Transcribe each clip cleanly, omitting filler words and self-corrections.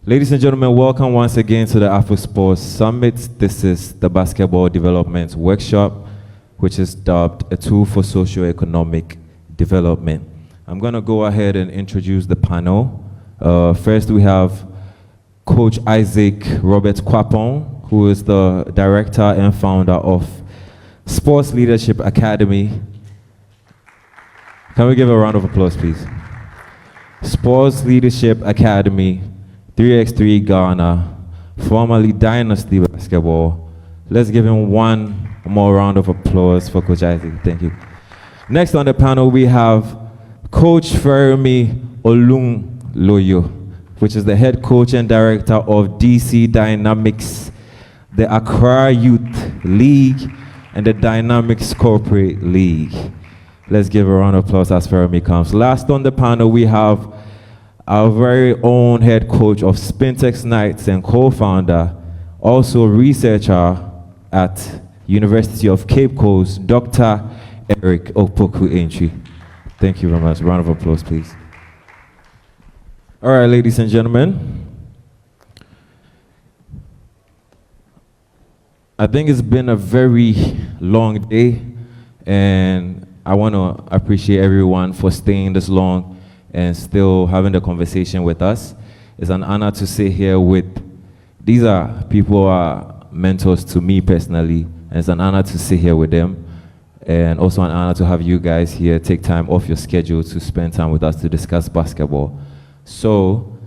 Ladies and gentlemen, welcome once again to the AfroSport Summit. This is the Basketball Development Workshop, which is dubbed a tool for socio-economic development. I'm going to go ahead and introduce the panel. First, we have Coach Isaac Robert Kwapong, who is the director and founder of Sports Leadership Academy. Can we give a round of applause, please? Sports Leadership Academy, 3x3 Ghana, formerly Dynasty Basketball. Let's give him one more round of applause for Coach Isaac. Thank you. Next on the panel, we have Coach Feranmi Olunloyo, which is the head coach and director of DC Dynamics, the Accra Youth League, and the Dynamics Corporate League. Let's give a round of applause as Feranmi comes. Last on the panel, we have our very own head coach of Spintex Nights and co-founder, also researcher at University of Cape Coast, Dr. Eric Opoku-Antwi. Thank you very much. Round of applause, please. All right, ladies and gentlemen. I think it's been a very long day, and I want to appreciate everyone for staying this long and still having the conversation with us. It's an honor to sit here with, these are people who are mentors to me personally, and it's an honor to sit here with them, and also an honor to have you guys here take time off your schedule to spend time with us to discuss basketball. So,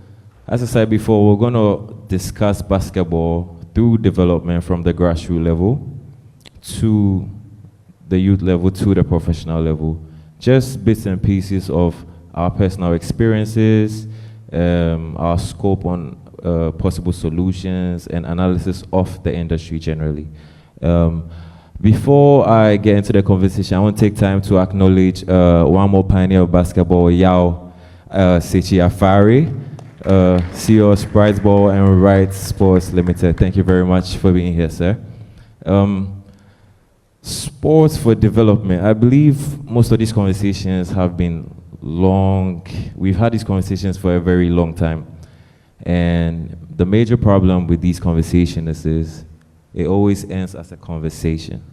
as I said before, we're going to discuss basketball through development from the grassroots level to the youth level to the professional level. Just bits and pieces of our personal experiences, our scope on possible solutions and analysis of the industry generally. Before I get into the conversation, I want to take time to acknowledge one more pioneer of basketball, Yao Sechi Afari, CEO of Sprites Ball and Rights Sports Limited. Thank you very much for being here, sir. Sports for development. I believe most of these conversations have been long. We've had these conversations for a very long time. And the major problem with these conversations is it always ends as a conversation.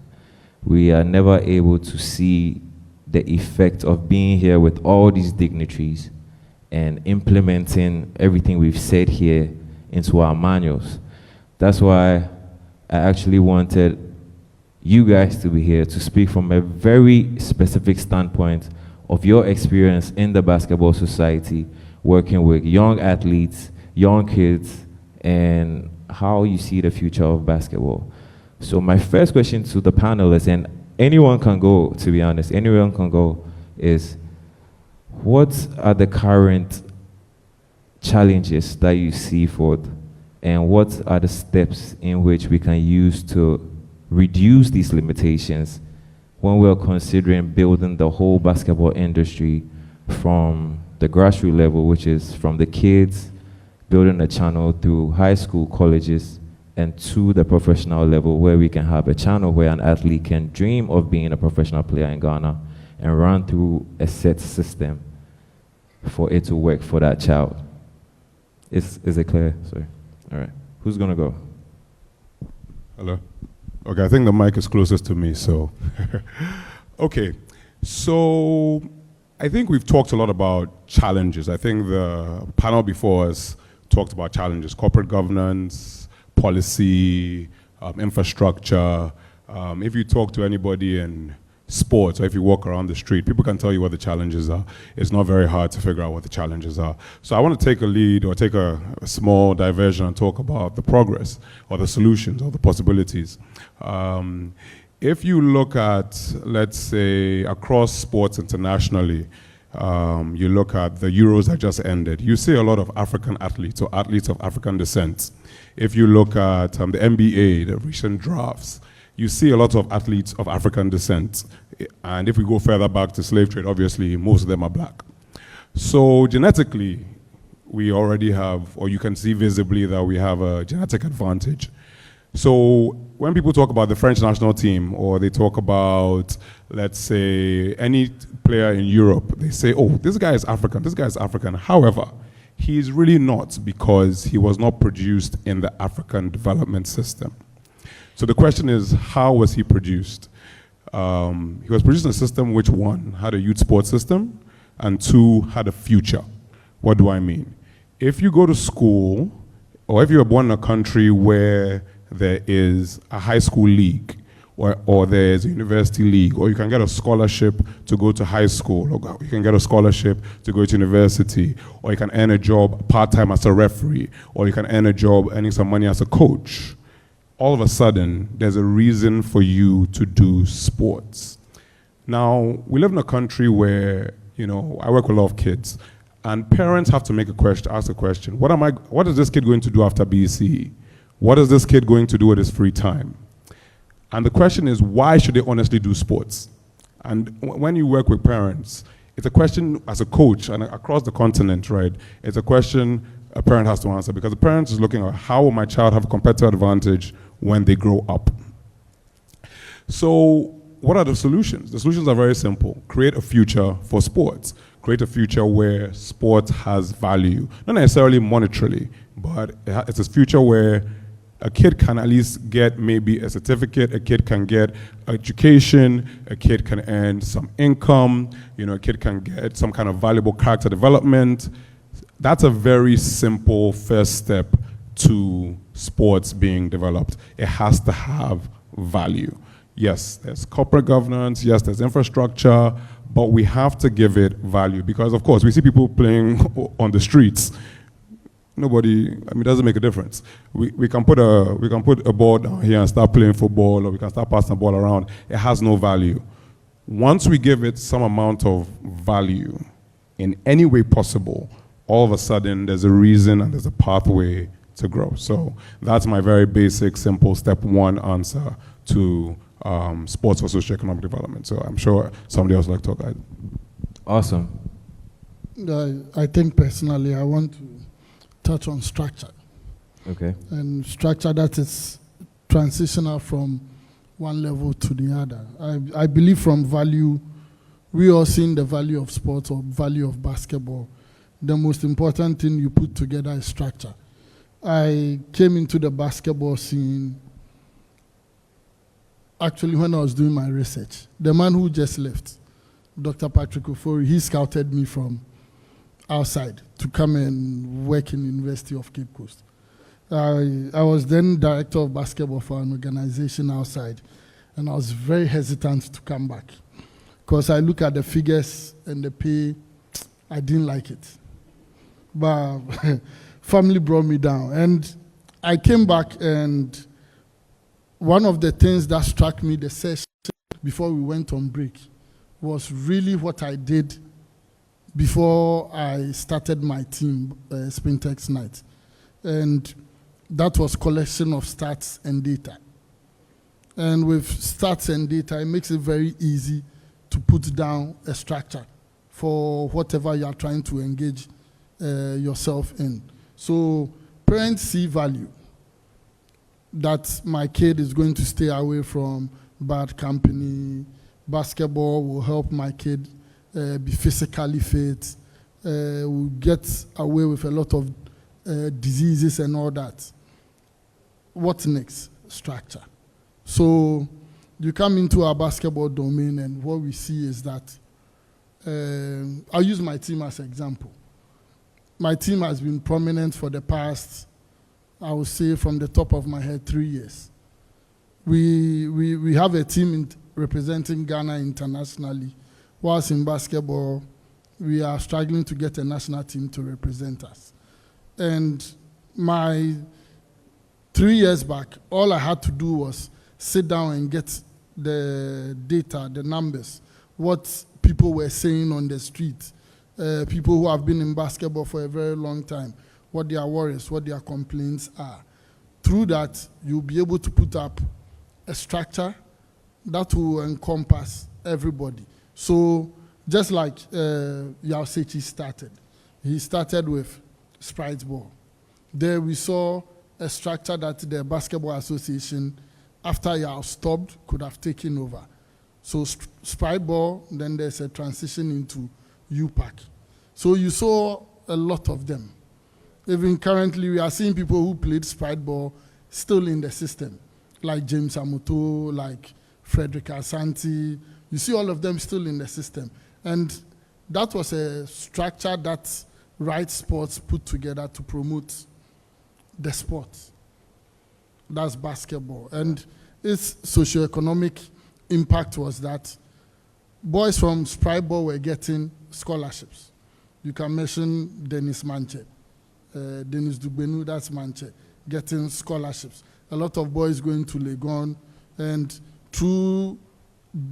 We are never able to see the effect of being here with all these dignitaries and implementing everything we've said here into our manuals. That's why I actually wanted you guys to be here to speak from a very specific standpoint of your experience in the basketball society, working with young athletes, young kids, and how you see the future of basketball. So my first question to the panelists, and anyone can go, to be honest, anyone can go, is what are the current challenges that you see forth, and what are the steps in which we can use to reduce these limitations when we're considering building the whole basketball industry from the grassroots level, which is from the kids, building a channel through high school, colleges, and to the professional level where we can have a channel where an athlete can dream of being a professional player in Ghana and run through a set system for it to work for that child. Is it clear? Sorry. All right. Who's going to go? Hello. Okay, I think the mic is closest to me, so. Okay, so I think we've talked a lot about challenges. I think the panel before us talked about challenges, corporate governance, policy, infrastructure. If you talk to anybody in sports, or if you walk around the street, people can tell you what the challenges are. It's not very hard to figure out what the challenges are. So I want to take a lead or take a small diversion and talk about the progress or the solutions or the possibilities. If you look at, let's say, across sports internationally, you look at the Euros that just ended, you see a lot of African athletes or athletes of African descent. If you look at the NBA, the recent drafts, you see a lot of athletes of African descent. And if we go further back to slave trade, obviously, most of them are black. So genetically, we already have, or you can see visibly that we have a genetic advantage. So when people talk about the French national team, or they talk about, let's say, any player in Europe, they say, oh, this guy is African, this guy is African. However, He is really not, because he was not produced in the African development system. So the question is, how was he produced? He was produced in a system which, one, had a youth sports system, and two, had a future. What do I mean? If you go to school, or if you are born in a country where there is a high school league, or there's a university league, or you can get a scholarship to go to high school, or you can get a scholarship to go to university, or you can earn a job part-time as a referee, or you can earn a job earning some money as a coach. All of a sudden, there's a reason for you to do sports. Now, we live in a country where, I work with a lot of kids, and parents have to ask the question, what is this kid going to do after BCE? What is this kid going to do with his free time? And the question is, why should they honestly do sports? And when you work with parents, it's a question as a coach, and across the continent, right? It's a question a parent has to answer, because the parent is looking at, how will my child have a competitive advantage when they grow up? So what are the solutions? The solutions are very simple. Create a future for sports. Create a future where sport has value. Not necessarily monetarily, but it's a future where a kid can at least get maybe a certificate, a kid can get education, a kid can earn some income, a kid can get some kind of valuable character development. That's a very simple first step to sports being developed. It has to have value. Yes, there's corporate governance, yes, there's infrastructure, but we have to give it value, because of course we see people playing on the streets. It doesn't make a difference. We can put a ball down here and start playing football, or we can start passing the ball around. It has no value. Once we give it some amount of value in any way possible, all of a sudden there's a reason and there's a pathway to grow. So that's my very basic, simple step one answer to sports for socio-economic development. So I'm sure somebody else would like to talk. Awesome. I think personally I want to touch on structure. Okay. And structure that is transitional from one level to the other. I believe from value, we all seen the value of sports or value of basketball. The most important thing you put together is structure. I came into the basketball scene actually when I was doing my research. The man who just left, Dr. Patrick Ofori, he scouted me from outside to come and work in the University of Cape Coast. I was then director of basketball for an organization outside, and I was very hesitant to come back because I look at the figures and the pay, I didn't like it. But family brought me down, and I came back, and one of the things that struck me the session before we went on break was really what I did before I started my team, Spintex Night. And that was collection of stats and data. And with stats and data, it makes it very easy to put down a structure for whatever you are trying to engage yourself in. So parents see value that my kid is going to stay away from bad company. Basketball will help my kid be physically fit, will get away with a lot of diseases and all that. What's next? Structure. So you come into our basketball domain, and what we see is that, I'll use my team as an example. My team has been prominent for the past, I would say from the top of my head, 3 years. We have a team representing Ghana internationally. Whilst in basketball, we are struggling to get a national team to represent us. And 3 years back, all I had to do was sit down and get the data, the numbers, what people were saying on the street, people who have been in basketball for a very long time, what their worries, what their complaints are. Through that, you'll be able to put up a structure that will encompass everybody. So just like Yausechi started, he started with Sprite Ball. There we saw a structure that the Basketball Association, after Yao stopped, could have taken over. So Sprite Ball, then there's a transition into UPAC. So you saw a lot of them. Even currently, we are seeing people who played sprite ball still in the system, like James Amuto, like Frederick Asante. You see all of them still in the system. And that was a structure that Right Sports put together to promote the sport. That's basketball. And its socio-economic impact was that boys from sprite ball were getting scholarships. You can mention Dennis Manche. Dennis Dugbenu, that's Manche, getting scholarships. A lot of boys going to Legon, and through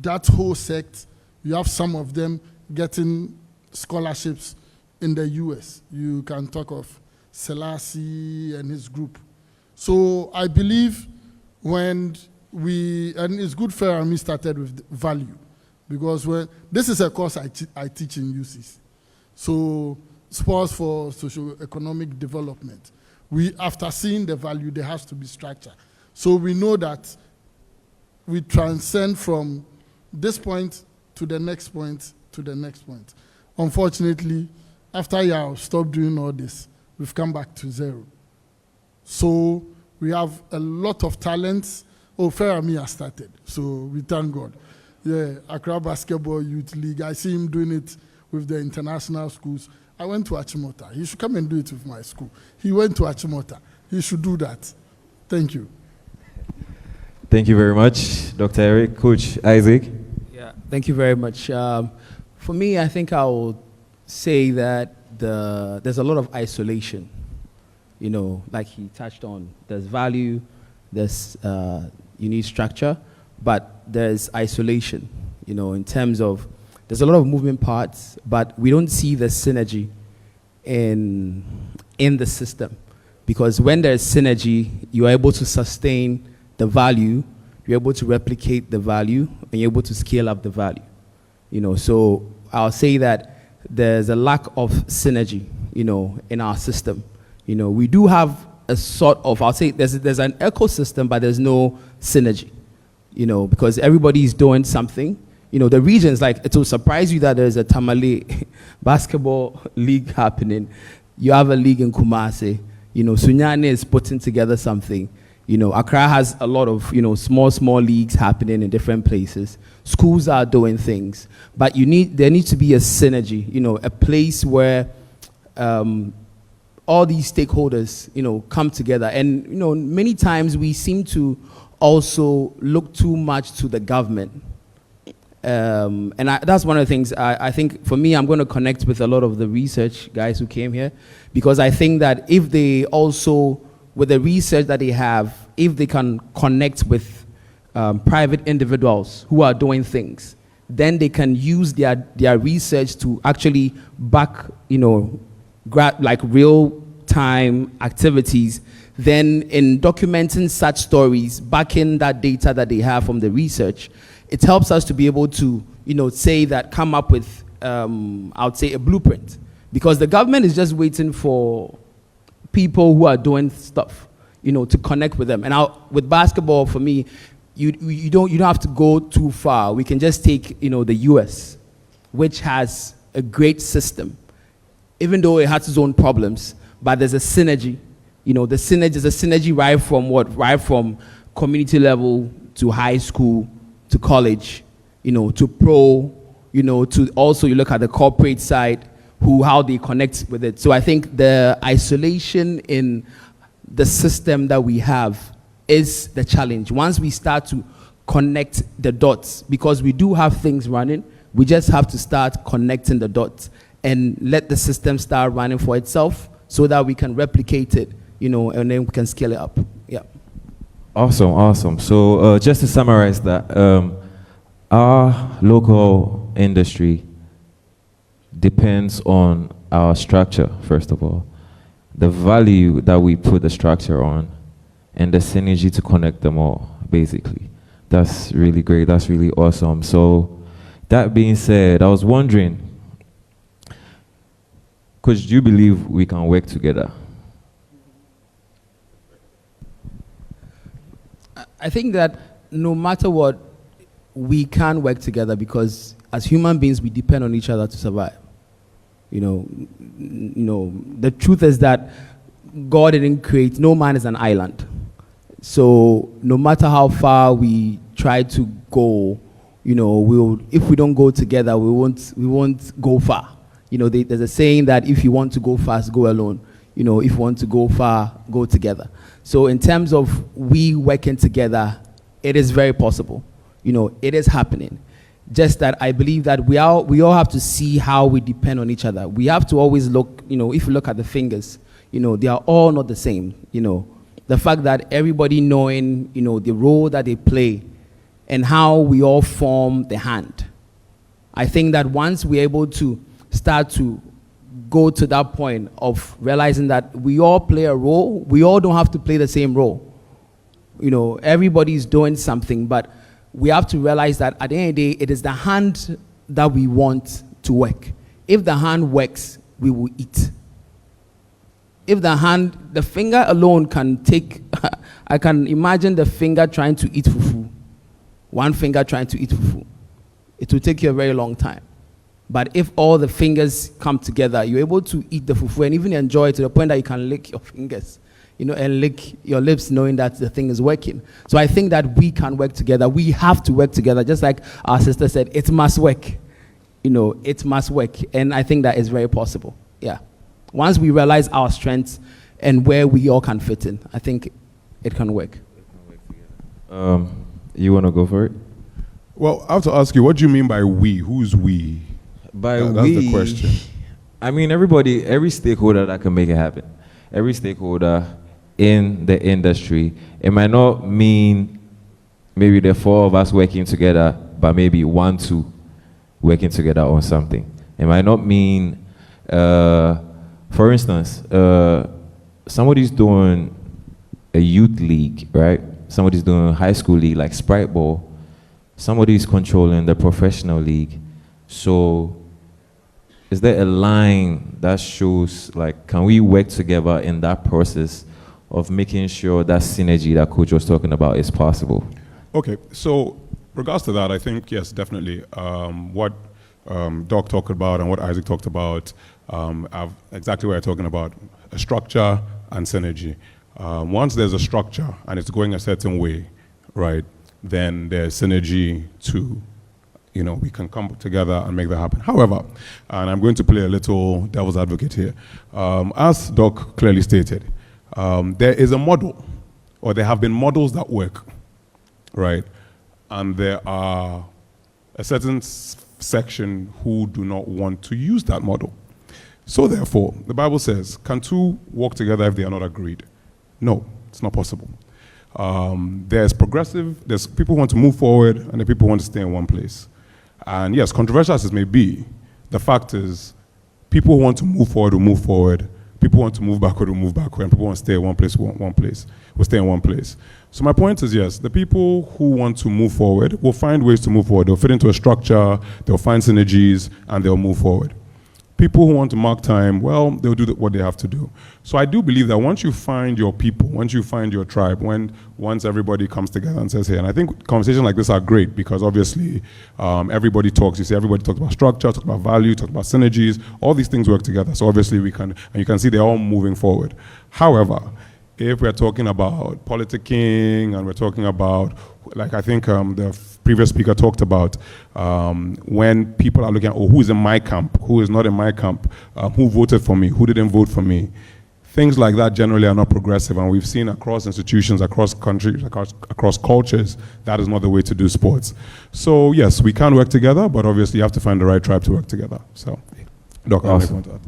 that whole sect, you have some of them getting scholarships in the US. You can talk of Selassie and his group. So I believe and it's good Feranmi started with value, because this is a course I teach in UCs. So sports for socio-economic development. After seeing the value, there has to be structure. So we know that we transcend from this point to the next point to the next point. Unfortunately, after you stopped doing all this, we've come back to zero. So we have a lot of talents. Feranmi has started, so we thank God. Yeah, Accra Basketball Youth League, I see him doing it with the international schools. I went to Achimota. He should come and do it with my school. He went to Achimota. He should do that. Thank you. Thank you very much, Dr. Eric. Coach Isaac? Yeah, thank you very much. For me, I think I will say that there's a lot of isolation. You know, like he touched on, there's value, there's you need structure, but there's isolation, you know, in terms of there's a lot of moving parts, but we don't see the synergy in the system. Because when there's synergy, you're able to sustain the value, you're able to replicate the value, and you're able to scale up the value. You know, so I'll say that there's a lack of synergy, you know, in our system. You know, we do have a sort of, I'll say there's an ecosystem, but there's no synergy, you know, because everybody's doing something. You know, the regions, like, it will surprise you that there's a Tamale basketball league happening. You have a league in Kumasi. You know, Sunyane is putting together something. You know, Accra has a lot of, you know, small leagues happening in different places. Schools are doing things. But there needs to be a synergy, you know, a place where all these stakeholders, you know, come together. And, you know, many times we seem to also look too much to the government. That's one of the things I think, for me, I'm going to connect with a lot of the research guys who came here, because I think that if they also, with the research that they have, if they can connect with private individuals who are doing things, then they can use their research to actually back, you know, like real-time activities. Then in documenting such stories, backing that data that they have from the research, it helps us to be able to, you know, say that, come up with, I would say, a blueprint. Because the government is just waiting for people who are doing stuff, you know, to connect with them. And with basketball, for me, you don't have to go too far. We can just take, you know, the US, which has a great system, even though it has its own problems, but there's a synergy. You know, there's a synergy right from what? Right from community level to high school to college, you know, to pro, you know, to also you look at the corporate side, how they connect with it. So I think the isolation in the system that we have is the challenge. Once we start to connect the dots, because we do have things running, we just have to start connecting the dots and let the system start running for itself so that we can replicate it, you know, and then we can scale it up. Yeah. Awesome. So just to summarize that, our local industry depends on our structure, first of all, the value that we put the structure on, and the synergy to connect them all, basically. That's really great. That's really awesome. So that being said, I was wondering, Coach, do you believe we can work together? I think that no matter what, we can work together, because as human beings, we depend on each other to survive. You know, the truth is that God didn't create, no man is an island. So no matter how far we try to go, if we don't go together, we won't go far. There's a saying that if you want to go fast, go alone. If you want to go far, go together. So in terms of we working together, it is very possible. It is happening. Just that I believe that we all have to see how we depend on each other. We have to always look, if you look at the fingers, they are all not the same. The fact that everybody knowing, the role that they play and how we all form the hand. I think that once we're able to start to go to that point of realizing that we all play a role, we all don't have to play the same role. Everybody's doing something, but we have to realize that at the end of the day, it is the hand that we want to work. If the hand works, we will eat. If the finger alone can take, I can imagine the finger trying to eat fufu. One finger trying to eat fufu. It will take you a very long time. But if all the fingers come together, you're able to eat the fufu and even enjoy it to the point that you can lick your fingers, and lick your lips knowing that the thing is working. So I think that we can work together. We have to work together. Just like our sister said, it must work. It must work. And I think that is very possible. Yeah. Once we realize our strengths and where we all can fit in, I think it can work. You want to go for it? Well, I have to ask you, what do you mean by we? Who's we? That's the question. I mean, every stakeholder that can make it happen. Every stakeholder in the industry. It might not mean maybe the four of us working together, but maybe 1, 2 working together on something. It might not mean, for instance, somebody's doing a youth league, right? Somebody's doing a high school league like Sprite Ball. Somebody's controlling the professional league. So is there a line that shows, like, can we work together in that process of making sure that synergy that Coach was talking about is possible? Okay, so regards to that, I think, yes, definitely. What Doc talked about and what Isaac talked about, exactly what you're talking about, a structure and synergy. Once there's a structure and it's going a certain way, right, then there's synergy to, we can come together and make that happen. However, and I'm going to play a little devil's advocate here, as Doc clearly stated, there is a model, or there have been models that work, right? And there are a certain section who do not want to use that model. So therefore, the Bible says, can two walk together if they are not agreed? No, it's not possible. There's people who want to move forward and the people who want to stay in one place. And yes, controversial as it may be, the fact is, people who want to move forward will move forward, people who want to move backward will move backward, and people who want to stay in one place will stay in one place. So my point is, yes, the people who want to move forward will find ways to move forward. They'll fit into a structure, they'll find synergies, and they'll move forward. People who want to mark time, well, they'll do what they have to do. So I do believe that once you find your people, once you find your tribe, once everybody comes together and says, hey, and I think conversations like this are great because obviously everybody talks. You see, everybody talks about structure, talks about value, talks about synergies. All these things work together. So obviously we can, and you can see they're all moving forward. However, if we're talking about politicking and we're talking about, like I think the previous speaker talked about, when people are looking at, oh, who's in my camp, who is not in my camp, who voted for me, who didn't vote for me. Things like that generally are not progressive, and we've seen across institutions, across countries, across cultures, that is not the way to do sports. So yes, we can work together, but obviously you have to find the right tribe to work together. So, Doc, awesome.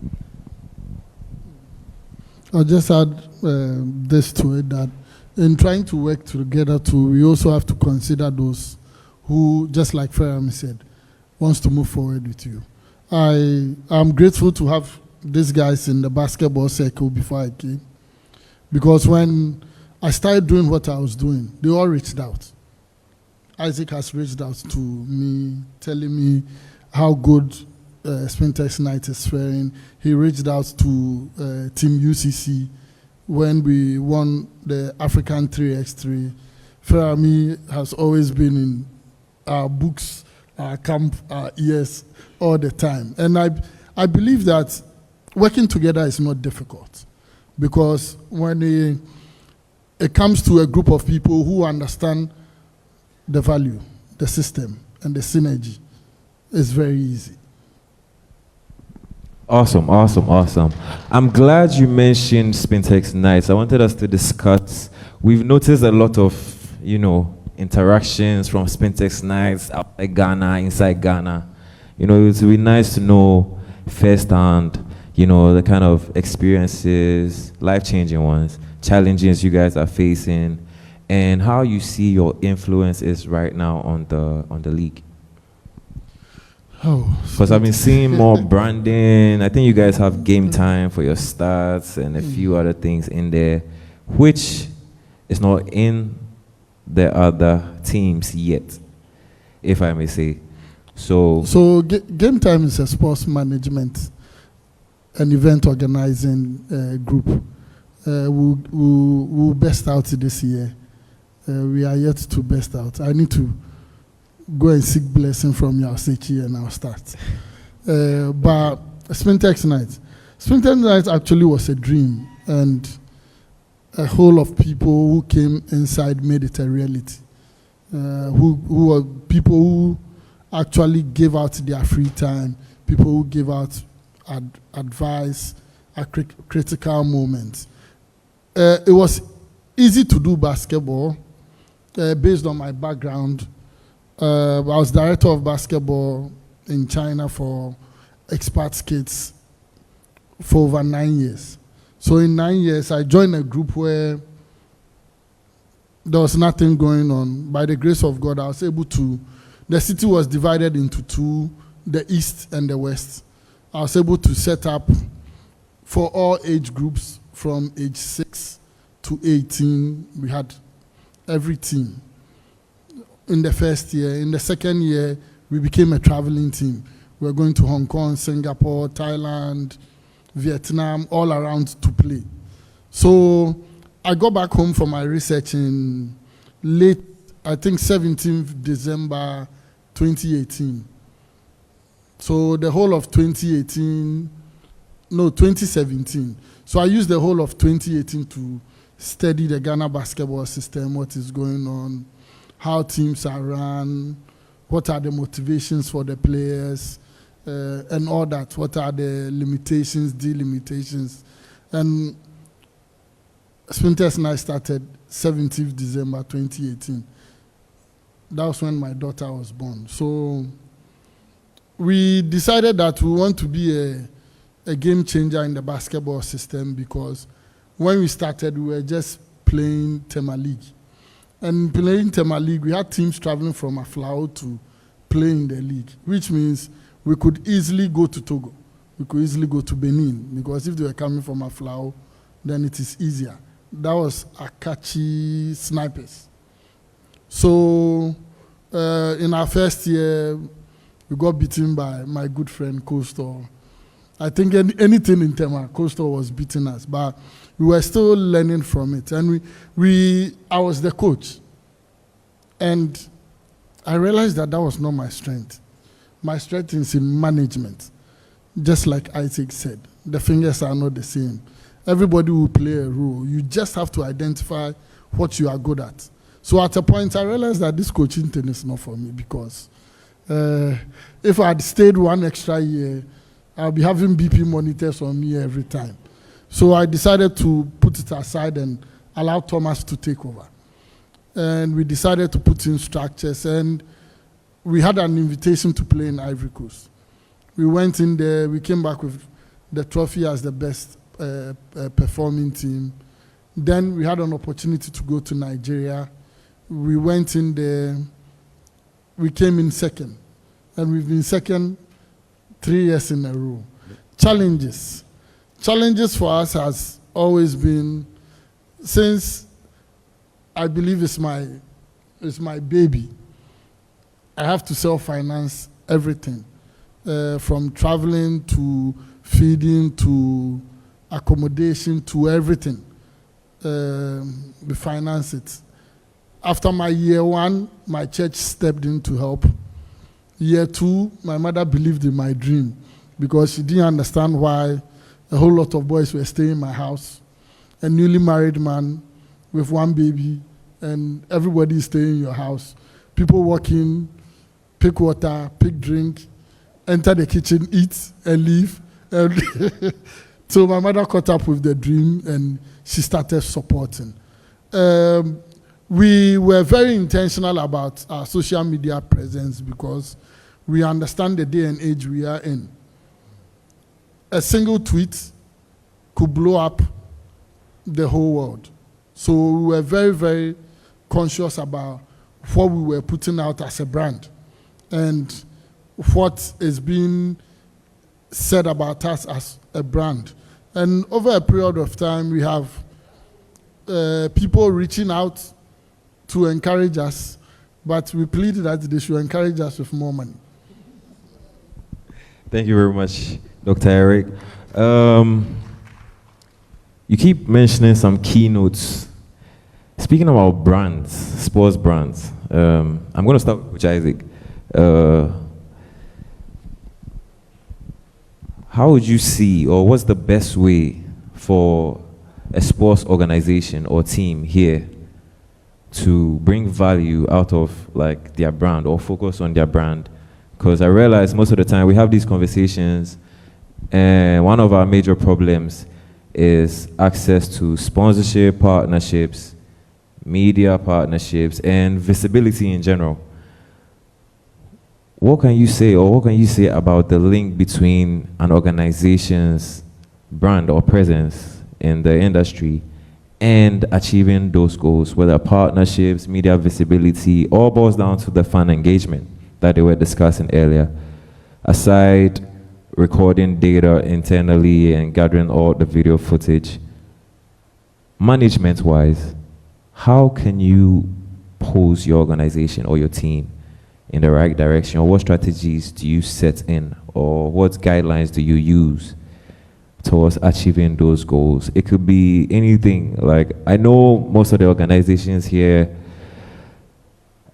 I'll just add this to it, that in trying to work together too, we also have to consider those who, just like Feranmi said, wants to move forward with you. I'm grateful to have these guys in the basketball circle before I came, because when I started doing what I was doing, they all reached out. Isaac has reached out to me, telling me how good Spintex Night is faring. He reached out to Team UCC when we won the African 3x3. Feranmi has always been in our books, our camp, our ears all the time. And I believe that working together is not difficult. because when it comes to a group of people who understand the value, the system, and the synergy, it's very easy. Awesome, awesome, awesome. I'm glad you mentioned Spintex Nights. I wanted us to discuss. We've noticed a lot of, interactions from Spintex Nights outside Ghana, inside Ghana. It would be nice to know firsthand, the kind of experiences, life-changing ones, challenges you guys are facing, and how you see your influence is right now on the league. Oh, Because I've been seeing more branding. I think you guys have game time for your stats and a few other things in there, which is not in the other teams yet, if I may say. So Game Time is a sports management and event organizing group. We'll best out this year. We are yet to best out. I need to go and seek blessing from your Sechi and I'll start. But Spintex Night actually was a dream, and a whole of people who came inside made it a reality. Who were people who actually gave out their free time, people who gave out advice at critical moments. It was easy to do basketball based on my background. I was director of basketball in China for expat kids for over 9 years. So in 9 years, I joined a group where there was nothing going on. By the grace of God, I was able to, the city was divided into two, the east and the west. I was able to set up for all age groups from age 6 to 18. We had every team. In the first year. In the second year, we became a traveling team. We were going to Hong Kong, Singapore, Thailand, Vietnam, all around to play. So I got back home for my research in late, I think 17th December 2018. So the whole of 2017. So I used the whole of 2018 to study the Ghana basketball system, what is going on, how teams are run, what are the motivations for the players, and all that. What are the limitations, delimitations. And Spintex and I started 17th December 2018. That was when my daughter was born. So we decided that we want to be a game changer in the basketball system, because when we started, we were just playing Tema League. And playing Tema League, we had teams traveling from Aflao to play in the league, which means we could easily go to Togo. We could easily go to Benin, because if they were coming from Aflao, then it is easier. That was Akachi Snipers. So in our first year, we got beaten by my good friend Coastal. I think anything in Tema, Coastal was beating us, but we were still learning from it. And I was the coach. And I realized that was not my strength. My strength is in management. Just like Isaac said, the fingers are not the same. Everybody will play a role. You just have to identify what you are good at. So at a point, I realized that this coaching thing is not for me, because if I had stayed one extra year, I'll be having BP monitors on me every time. So I decided to put it aside and allow Thomas to take over. And we decided to put in structures, and we had an invitation to play in Ivory Coast. We went in there, we came back with the trophy as the best performing team. Then we had an opportunity to go to Nigeria. We went in there, we came in second. And we've been second 3 years in a row. Challenges for us has always been, since I believe it's my baby, I have to self-finance everything, from traveling to feeding to accommodation to everything. We finance it. After my year 1, my church stepped in to help. Year 2, my mother believed in my dream, because she didn't understand why a whole lot of boys were staying in my house. a newly married man with one baby, and everybody is staying in your house. People walk in, pick water, pick drink, enter the kitchen, eat, and leave. And so my mother caught up with the dream, and she started supporting. We were very intentional about our social media presence because we understand the day and age we are in. A single tweet could blow up the whole world. So we were very, very conscious about what we were putting out as a brand and what is being said about us as a brand. And over a period of time, we have people reaching out to encourage us, but we plead that they should encourage us with more money. Thank you very much, Dr. Eric. You keep mentioning some keynotes. Speaking about brands, sports brands, I'm going to start with Isaac. How would you see, or what's the best way for a sports organization or team here to bring value out of like their brand or focus on their brand? Because I realize most of the time we have these conversations, and one of our major problems is access to sponsorship partnerships, media partnerships, and visibility in general. What can you say, or what can you say about the link between an organization's brand or presence in the industry and achieving those goals, whether partnerships, media visibility, all boils down to the fan engagement that they were discussing earlier? Aside recording data internally and gathering all the video footage, management-wise, how can you pose your organization or your team in the right direction? Or what strategies do you set in, or what guidelines do you use towards achieving those goals? It could be anything. Like, I know most of the organizations here,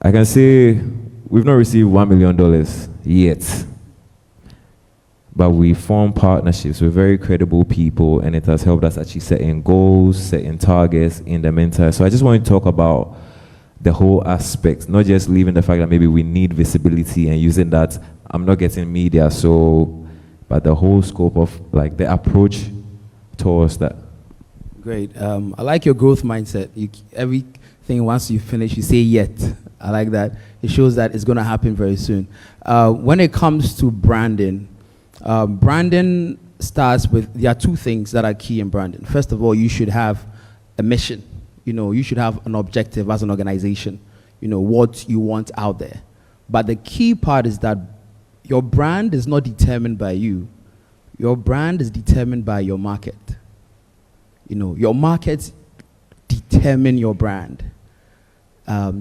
I can say we've not received $1 million yet, but we form partnerships with very credible people, and it has helped us achieve certain goals, certain targets in the Minta. So I just want to talk about the whole aspect, not just leaving the fact that maybe we need visibility and using that, I'm not getting media, so, but the whole scope of like the approach towards that. Great. I like your growth mindset. Everything, once you finish, you say yet. I like that. It shows that it's going to happen very soon. When it comes to branding, branding starts with, there are two things that are key in branding. First of all, you should have a mission. You know, you should have an objective as an organization, you know, what you want out there. But the key part is that your brand is not determined by you. Your brand is determined by your market. You know, your markets determine your brand.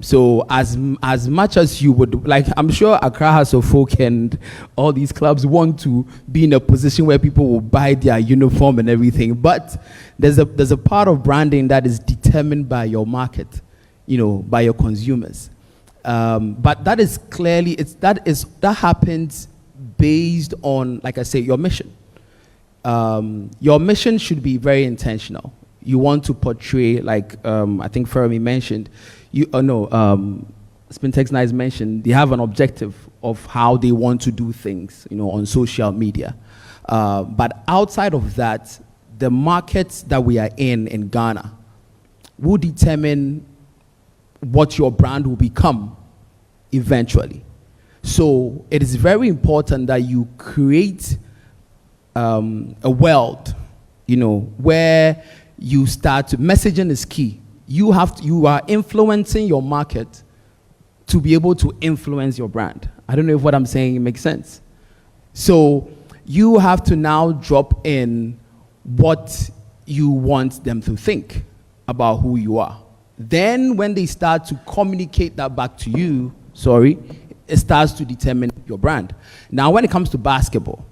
So as much as you would, like, I'm sure Accra has a folk and all these clubs want to be in a position where people will buy their uniform and everything, but there's a part of branding that is determined by your market, you know, by your consumers. But that is clearly, that happens based on, like I say, your mission. Your mission should be very intentional. You want to portray, like I think Feranmi mentioned, Spintex Nice mentioned, they have an objective of how they want to do things, you know, on social media. But outside of that, the markets that we are in Ghana, will determine what your brand will become eventually. So it is very important that you create a world, you know, where you start to, messaging is key. You are influencing your market to be able to influence your brand. I don't know if what I'm saying makes sense. So you have to now drop in what you want them to think about who you are. Then when they start to communicate that back to you, it starts to determine your brand. Now when it comes to basketball,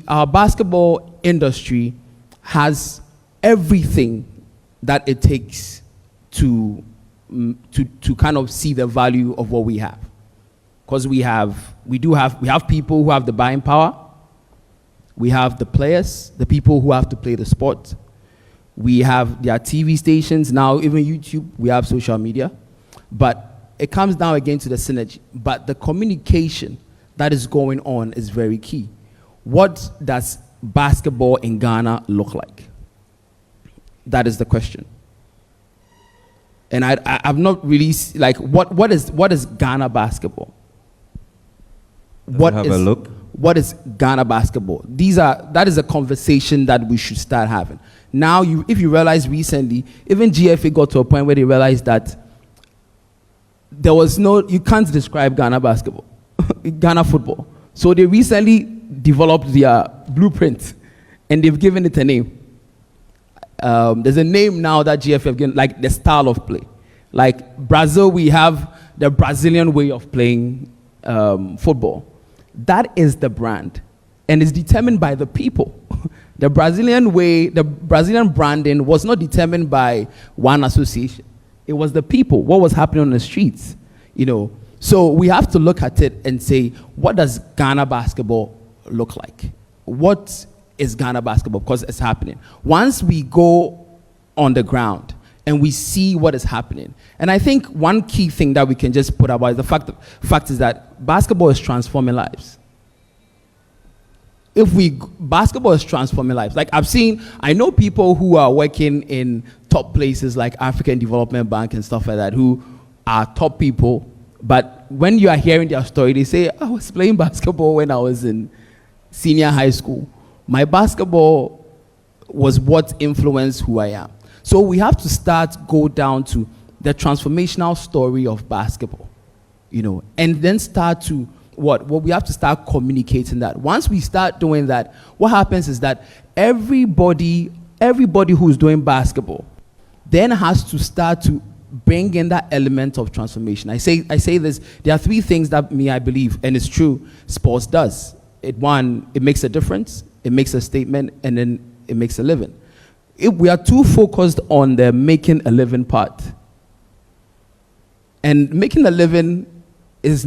our basketball industry has everything that it takes to kind of see the value of what we have. Because we have people who have the buying power. We have the players, the people who have to play the sport. We have their TV stations, now even YouTube, we have social media. But it comes down again to the synergy. But the communication that is going on is very key. What does basketball in Ghana look like? That is the question. And I've not really, like, what is Ghana basketball? Have a look. What is Ghana basketball? That is a conversation that we should start having. Now, if you realize recently, even GFA got to a point where they realized that you can't describe Ghana basketball, Ghana football. So they recently developed their blueprint, and they've given it a name. There's a name now that GFA have given, like the style of play. Like Brazil, we have the Brazilian way of playing football. That is the brand, and it's determined by the people. The Brazilian way, the Brazilian branding was not determined by one association. It was the people, what was happening on the streets, So we have to look at it and say, what does Ghana basketball look like? What is Ghana basketball? Because it's happening. Once we go on the ground and we see what is happening, and I think one key thing that we can just put about is the fact is that basketball is transforming lives. Basketball is transforming lives. Like I know people who are working in top places like African Development Bank and stuff like that who are top people, but when you are hearing their story, they say, I was playing basketball when I was in senior high school. My basketball was what influenced who I am. So we have to go down to the transformational story of basketball, and then start to we have to start communicating that. Once we start doing that, what happens is that everybody who's doing basketball then has to start to bring in that element of transformation. I say this, there are three things that I believe, and it's true, sports does. It makes a difference, it makes a statement, and then it makes a living. If we are too focused on the making a living part, and making a living is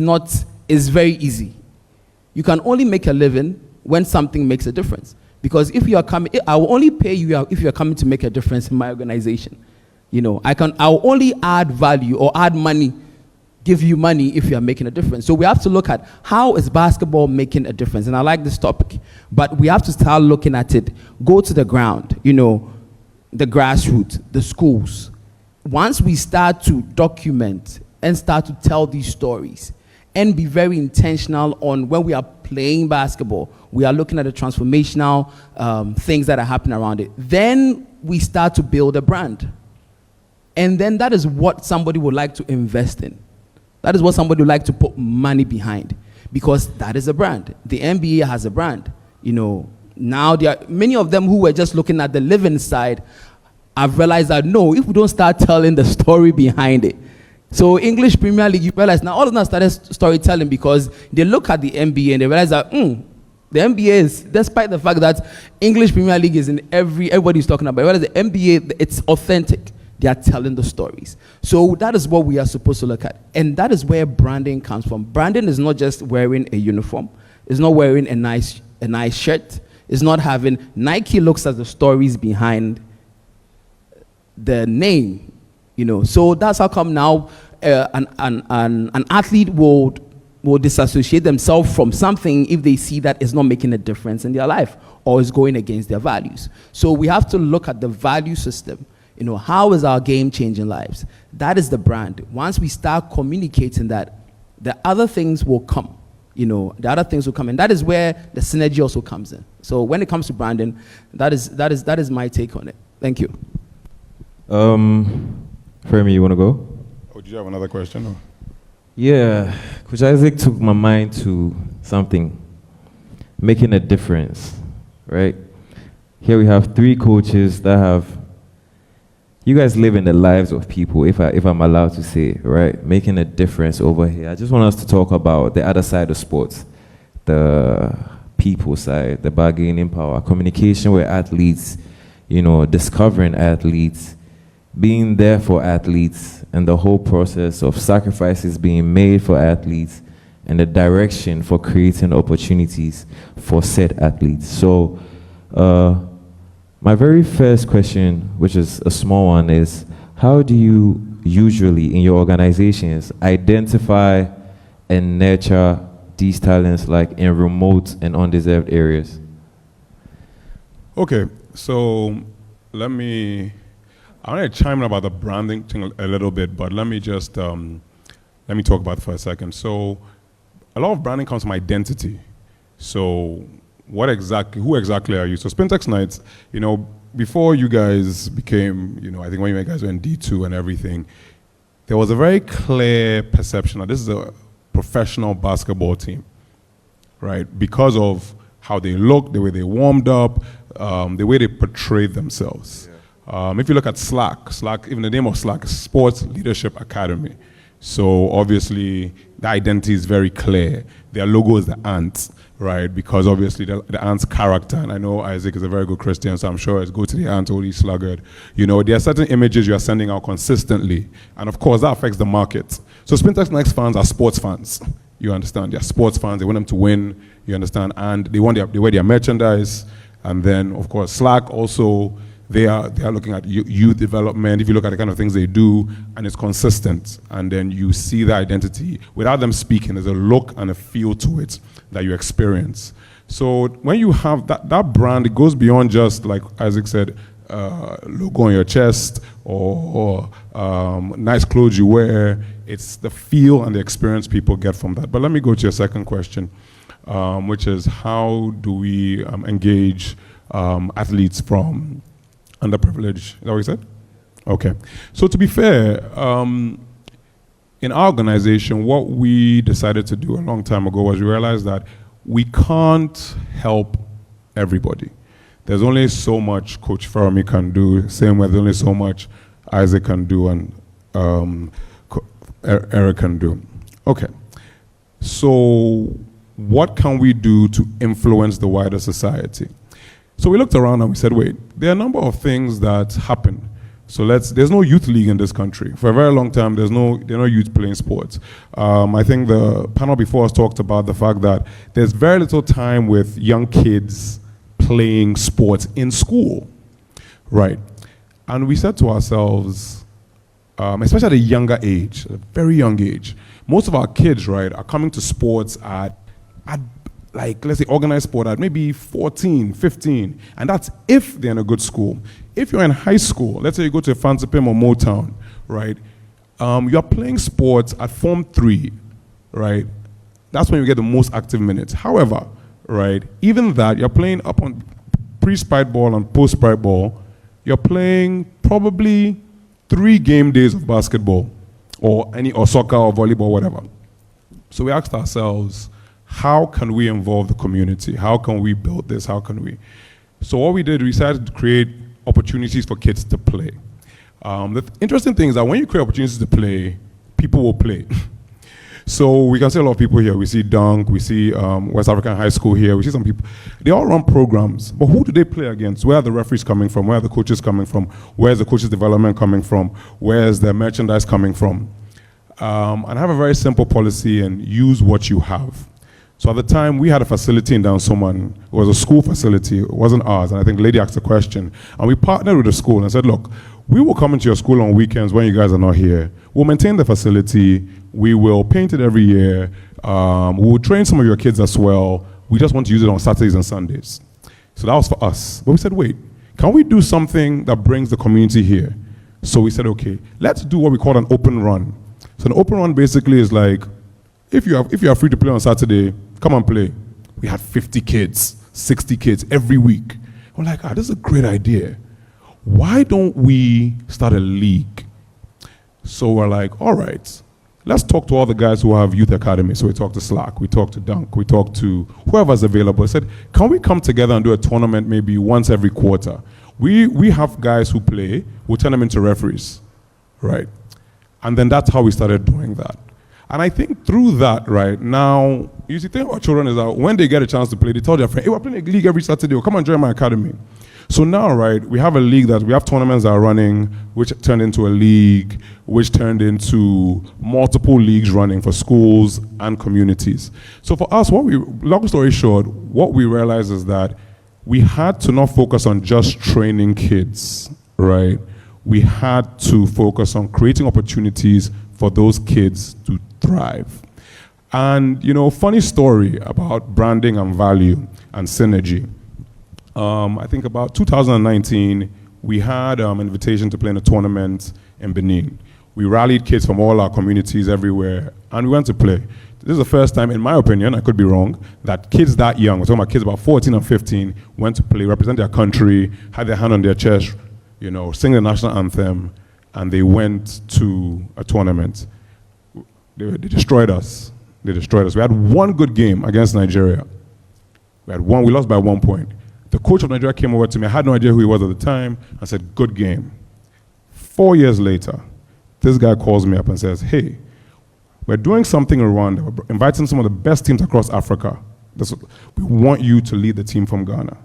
very easy. You can only make a living when something makes a difference. Because if you are coming, I will only pay you if you are coming to make a difference in my organization. I'll only add value or add money, give you money if you are making a difference. So we have to look at how is basketball making a difference. And I like this topic, but we have to start looking at it, go to the ground, the grassroots, the schools. Once we start to document and start to tell these stories, and be very intentional on when we are playing basketball, we are looking at the transformational things that are happening around it. Then we start to build a brand. And then that is what somebody would like to invest in. That is what somebody would like to put money behind, because that is a brand. The NBA has a brand. Now there are many of them who were just looking at the living side. I've realized that no, if we don't start telling the story behind it. So English Premier League, you realize now all of them started storytelling because they look at the NBA and they realize that the NBA is, despite the fact that English Premier League is in everybody's talking about, whereas the NBA, it's authentic. They are telling the stories. So that is what we are supposed to look at. And that is where branding comes from. Branding is not just wearing a uniform. It's not wearing a nice shirt. It's not having, Nike looks at the stories behind the name. So that's how come now an athlete will disassociate themselves from something if they see that it's not making a difference in their life or is going against their values. So we have to look at the value system. How is our game changing lives? That is the brand. Once we start communicating that, the other things will come. The other things will come, and that is where the synergy also comes in. So when it comes to branding, that is my take on it. Thank you. Feranmi, you want to go? Oh, did you have another question? Or? Yeah, Coach Isaac took my mind to something, making a difference, right? Here we have three coaches that you guys live in the lives of people, if I'm allowed to say, right? Making a difference over here. I just want us to talk about the other side of sports, the people side, the bargaining power, communication with athletes, discovering athletes, being there for athletes, and the whole process of sacrifices being made for athletes, and the direction for creating opportunities for said athletes. So My very first question, which is a small one, is how do you usually in your organizations identify and nurture these talents like in remote and undeserved areas? Okay, so I want to chime in about the branding thing a little bit, but let me just let me talk about it for a second. So a lot of branding comes from identity. So who exactly are you? So Spintex Nights, before you guys became, I think when you guys were in D2 and everything, there was a very clear perception that this is a professional basketball team, right? Because of how they looked, the way they warmed up, the way they portrayed themselves. Yeah. If you look at Slack, even the name of Slack is Sports Leadership Academy. So obviously, the identity is very clear. Their logo is the ants, right? Because obviously the ant's character, and I know Isaac is a very good Christian, so I'm sure it's go to the ant, holy sluggard. There are certain images you are sending out consistently, and of course that affects the market. So Spintex Next fans are sports fans. You understand? They're sports fans. They want them to win. You understand? And they wear their merchandise. And then of course Slack also. They are looking at youth development. If you look at the kind of things they do, and it's consistent, and then you see the identity without them speaking. There's a look and a feel to it that you experience. So when you have that brand, it goes beyond just, like Isaac said, logo on your chest or nice clothes you wear. It's the feel and the experience people get from that. But let me go to your second question, which is how do we engage athletes from underprivileged? Is that what you said? Okay. So to be fair, in our organization, what we decided to do a long time ago was we realized that we can't help everybody. There's only so much Coach Feranmi can do, same way there's only so much Isaac can do and Eric can do. Okay. So what can we do to influence the wider society? So we looked around and we said, wait, there are a number of things that happen. So there's no youth league in this country. For a very long time, there are no youth playing sports. I think the panel before us talked about the fact that there's very little time with young kids playing sports in school, right? And we said to ourselves, especially at a younger age, a very young age, most of our kids, right, are coming to sports at like, let's say, organized sport at maybe 14, 15, and that's if they're in a good school. If you're in high school, let's say you go to a Fancy Pim or Motown, right, you're playing sports at Form 3, right? That's when you get the most active minutes. However, right, even that, you're playing up on pre-spite ball and post-spite ball, you're playing probably 3 game days of basketball or soccer or volleyball, whatever. So we asked ourselves, how can we involve the community? How can we build this? How can we? So what we did, we decided to create opportunities for kids to play. The interesting thing is that when you create opportunities to play, people will play. So we can see a lot of people here. We see Dunk, we see West African High School here, we see some people. They all run programs, but who do they play against? Where are the referees coming from? Where are the coaches coming from? Where's the coaches' development coming from? Where's the merchandise coming from? And have a very simple policy and use what you have. So at the time, we had a facility in Downsoman. It was a school facility. It wasn't ours. And I think the lady asked a question. And we partnered with the school and said, look, we will come into your school on weekends when you guys are not here. We'll maintain the facility. We will paint it every year. We will train some of your kids as well. We just want to use it on Saturdays and Sundays. So that was for us. But we said, wait, can we do something that brings the community here? So we said, okay, let's do what we call an open run. So an open run basically is like, if you are free to play on Saturday, come and play. We had 50 kids, 60 kids every week. We're like, this is a great idea. Why don't we start a league? So we're like, all right, let's talk to all the guys who have youth academy. So we talked to Slack, we talked to Dunk, we talked to whoever's available. I said, can we come together and do a tournament maybe once every quarter? We have guys who play, we'll turn them into referees, right? And then that's how we started doing that. And I think through that, right, now, you see, the thing about children is that when they get a chance to play, they tell their friend, hey, we're playing a league every Saturday, well, come and join my academy. So now, right, we have a league we have tournaments that are running, which turned into a league, which turned into multiple leagues running for schools and communities. So for us, long story short, what we realized is that we had to not focus on just training kids, right? We had to focus on creating opportunities for those kids to thrive. And, funny story about branding and value and synergy. I think about 2019, we had an invitation to play in a tournament in Benin. We rallied kids from all our communities everywhere, and we went to play. This is the first time, in my opinion, I could be wrong, that kids that young, we're talking about kids about 14 and 15, went to play, represent their country, had their hand on their chest, sing the national anthem, and they went to a tournament. They destroyed us. They destroyed us. We had one good game against Nigeria. We lost by 1 point. The coach of Nigeria came over to me. I had no idea who he was at the time. I said, good game. 4 years later, this guy calls me up and says, hey, we're doing something in Rwanda. We're inviting some of the best teams across Africa. We want you to lead the team from Ghana.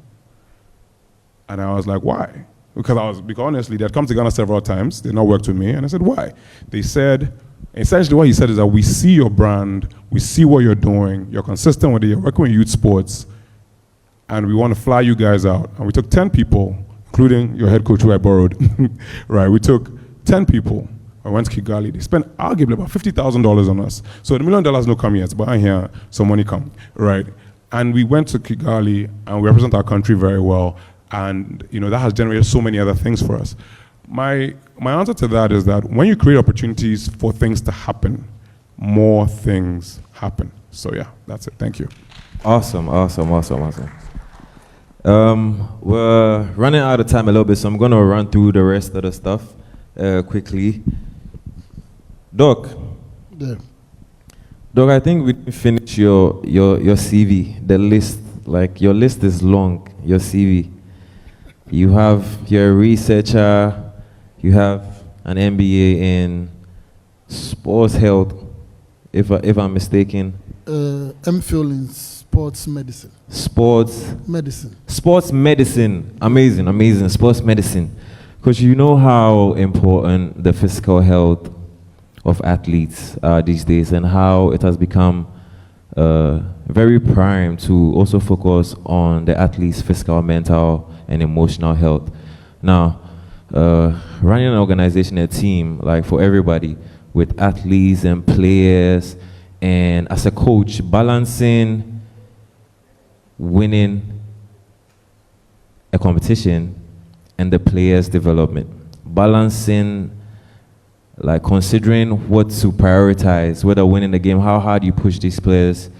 And I was like, why? Because honestly, they had come to Ghana several times. They not worked with me. And I said, why? They said, essentially what he said is that we see your brand, we see what you're doing, you're consistent with it, you're working with youth sports, and we want to fly you guys out. And we took 10 people, including your head coach who I borrowed, right? We took 10 people. I went to Kigali. They spent arguably about $50,000 on us. So the $1 million no come yet, but I hear some money come, right? And we went to Kigali, and we represent our country very well. And that has generated so many other things for us. My answer to that is that when you create opportunities for things to happen, more things happen. So yeah, that's it. Thank you. Awesome. We're running out of time a little bit, so I'm going to run through the rest of the stuff quickly. Doc. Yeah. Doc, I think we finished your CV, the list. Like, your list is long, your CV. You're a researcher, you have an MBA in sports health, if I'm mistaken. MPhil in sports medicine. Sports medicine. Amazing. Sports medicine. Because you know how important the physical health of athletes are these days, and how it has become very prime to also focus on the athlete's physical, mental, and emotional health. Now, running an organization, a team, like for everybody, with athletes and players, and as a coach, balancing winning a competition and the players' development, balancing, like considering what to prioritize, whether winning the game, how hard you push these players,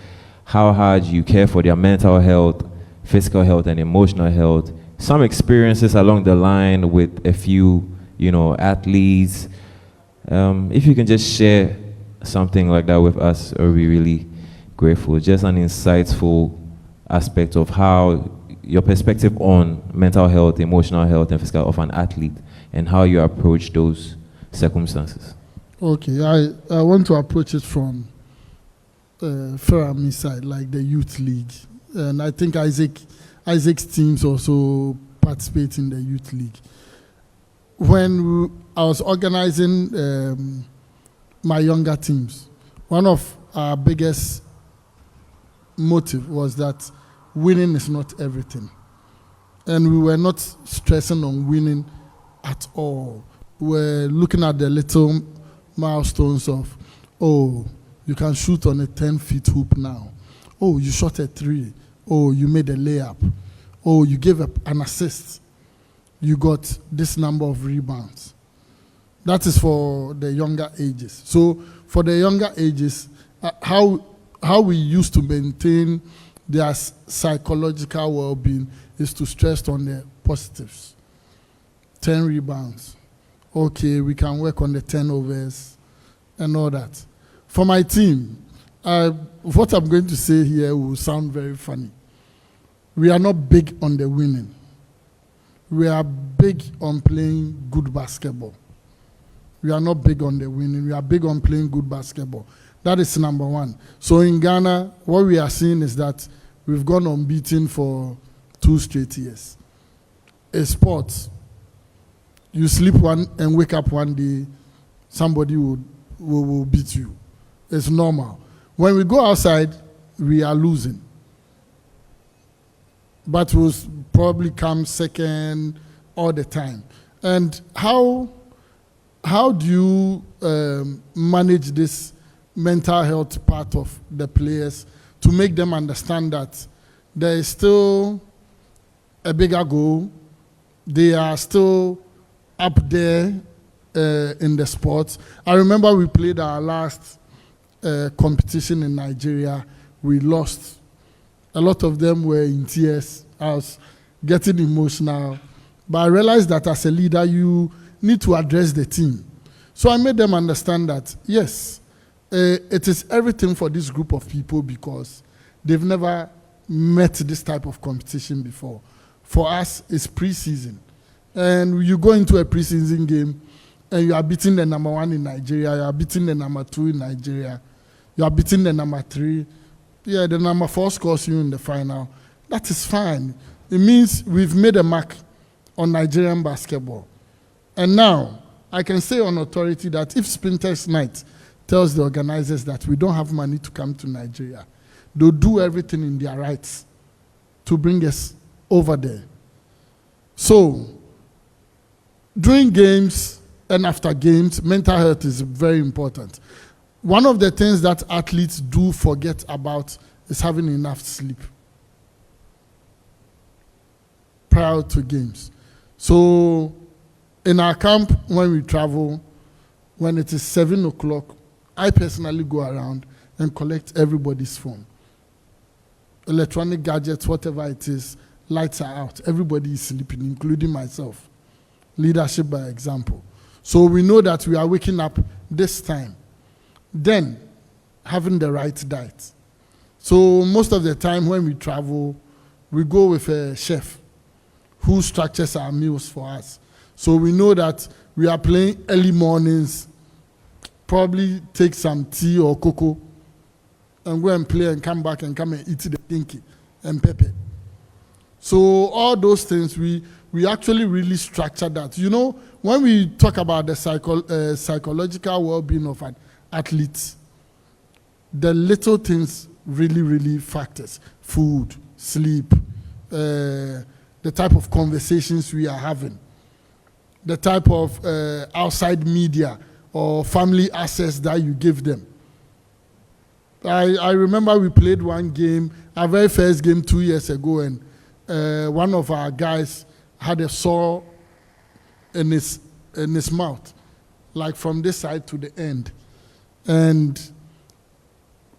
how hard you care for their mental health, physical health, and emotional health. Some experiences along the line with a few, athletes. If you can just share something like that with us, I'll be really grateful. Just an insightful aspect of how your perspective on mental health, emotional health, and physical of an athlete, and how you approach those circumstances. Okay, I want to approach it from Feranmi side, like the youth league, and I think Isaac's teams also participate in the youth league. When I was organizing my younger teams, one of our biggest motive was that winning is not everything, and we were not stressing on winning at all. We're looking at the little milestones of, oh, you can shoot on a 10-foot hoop now. Oh, you shot a 3. Oh, you made a layup. Oh, you gave an assist. You got this number of rebounds. That is for the younger ages. So for the younger ages, how we used to maintain their psychological well-being is to stress on the positives. 10 rebounds. Okay, we can work on the turnovers and all that. For my team, what I'm going to say here will sound very funny. We are not big on the winning. We are big on playing good basketball. We are not big on the winning. We are big on playing good basketball. That is number one. So in Ghana, what we are seeing is that we've gone unbeaten for 2 straight years. A sport, you sleep one and wake up one day, somebody will beat you. It's normal. When we go outside, we are losing. but will probably come second all the time. And how do you manage this mental health part of the players to make them understand that there is still a bigger goal, they are still up there in the sports? I remember we played our last competition in Nigeria. We lost. A lot of them were in tears. I was getting emotional. But I realized that as a leader, you need to address the team. So I made them understand that, yes, it is everything for this group of people because they've never met this type of competition before. For us, it's pre-season. And you go into a pre-season game and you are beating the number 1 in Nigeria, you are beating the number 2 in Nigeria, you are beating the number 3. Yeah, the number 4 scores you in the final. That is fine. It means we've made a mark on Nigerian basketball. And now, I can say on authority that if Spintex Night tells the organizers that we don't have money to come to Nigeria, they'll do everything in their rights to bring us over there. So, during games and after games, mental health is very important. One of the things that athletes do forget about is having enough sleep prior to games. So in our camp, when we travel, when it is 7 o'clock, I personally go around and collect everybody's phone. Electronic gadgets, whatever it is, lights are out. Everybody is sleeping, including myself. Leadership by example. So we know that we are waking up this time. Then, having the right diet. So most of the time when we travel, we go with a chef who structures our meals for us. So we know that we are playing early mornings, probably take some tea or cocoa, and go and play and come back and come and eat the dinky and pepper. So all those things, we actually really structure that. You know, when we talk about the psychological well-being of an athlete, the little things really factors. Food, sleep, the type of conversations we are having, the type of outside media or family access that you give them. I remember we played one game, our very first game 2 years ago, and one of our guys had a sore in his mouth, like from this side to the end. And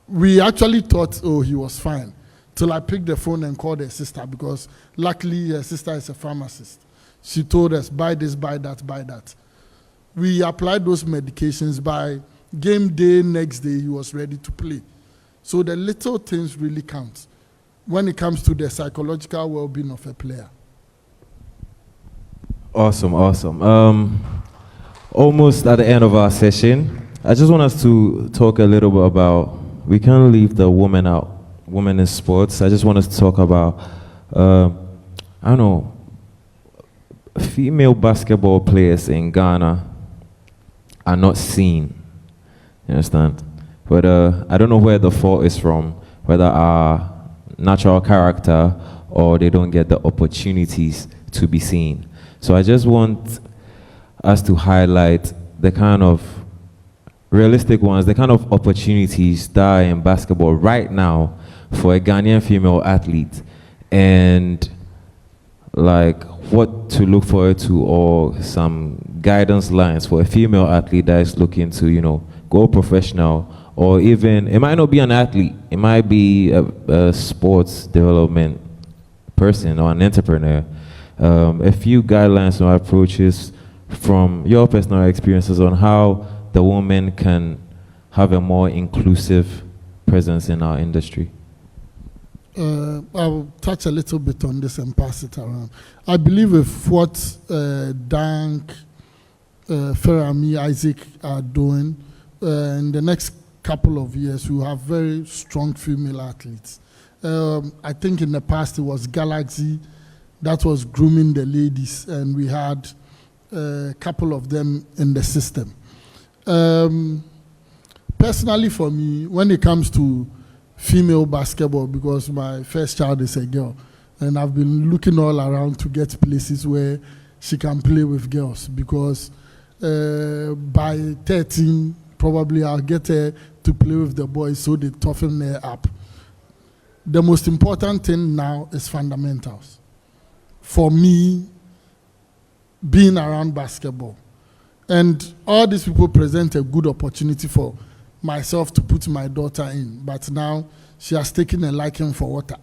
we actually thought, oh, he was fine, till I picked the phone and called her sister, because luckily her sister is a pharmacist. She told us, buy this, buy that, buy that. We applied those medications. By game day, next day, he was ready to play. So the little things really count when it comes to the psychological well-being of a player. Awesome. Almost at the end of our session. I just want us to talk a little bit about, we can't leave the women out, women in sports. I just want us to talk about, female basketball players in Ghana are not seen. You understand? But I don't know where the fault is from, whether our natural character or they don't get the opportunities to be seen. So I just want us to highlight the kind of realistic ones, the kind of opportunities that are in basketball right now for a Ghanaian female athlete, and like what to look forward to, or some guidance lines for a female athlete that is looking to, go professional, or even, it might not be an athlete, it might be a sports development person or an entrepreneur. A few guidelines or approaches from your personal experiences on how the woman can have a more inclusive presence in our industry. I'll touch a little bit on this and pass it around. I believe with what Dank, Feranmi, Isaac are doing, in the next couple of years, we'll have very strong female athletes. I think in the past it was Galaxy that was grooming the ladies, and we had a couple of them in the system. Personally for me, when it comes to female basketball, because my first child is a girl, And I've been looking all around to get places where she can play with girls, because by 13, probably I'll get her to play with the boys so they toughen her up. The most important thing now is fundamentals. For me, being around basketball. And all these people present a good opportunity for myself to put my daughter in. But now she has taken a liking for water.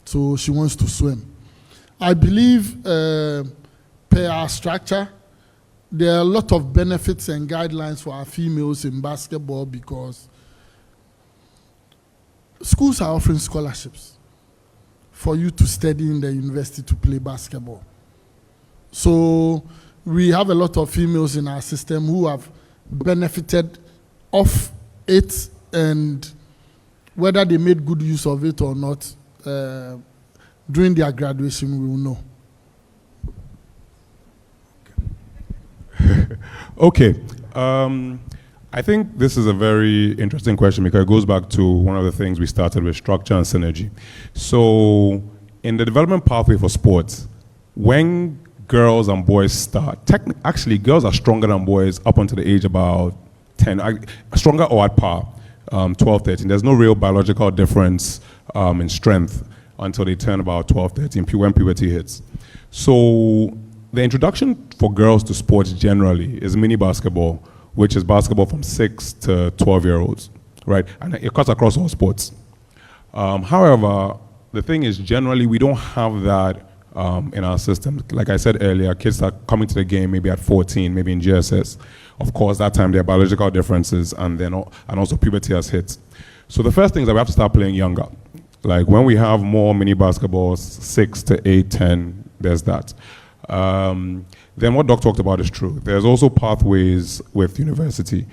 So she wants to swim. I believe per our structure, there are a lot of benefits and guidelines for our females in basketball, because schools are offering scholarships for you to study in the university to play basketball. So we have a lot of females in our system who have benefited off it, and whether they made good use of it or not, during their graduation, we will know. Okay. I think this is a very interesting question, because it goes back to one of the things we started with, structure and synergy. So in the development pathway for sports, when girls and boys start, actually girls are stronger than boys up until the age about 10, stronger or at par, 12, 13. There's no real biological difference in strength until they turn about 12, 13, when puberty hits. So the introduction for girls to sports generally is mini basketball, which is basketball from 6 to 12-year-olds, right? And it cuts across all sports. However, the thing is, generally, we don't have that in our system. Like I said earlier, kids start coming to the game maybe at 14, maybe in GSS. Of course, that time there are biological differences, and also puberty has hit. So the first thing is that we have to start playing younger. Like when we have more mini basketballs, 6 to 8, 10, there's that. Then what Doc talked about is true. There's also pathways with university.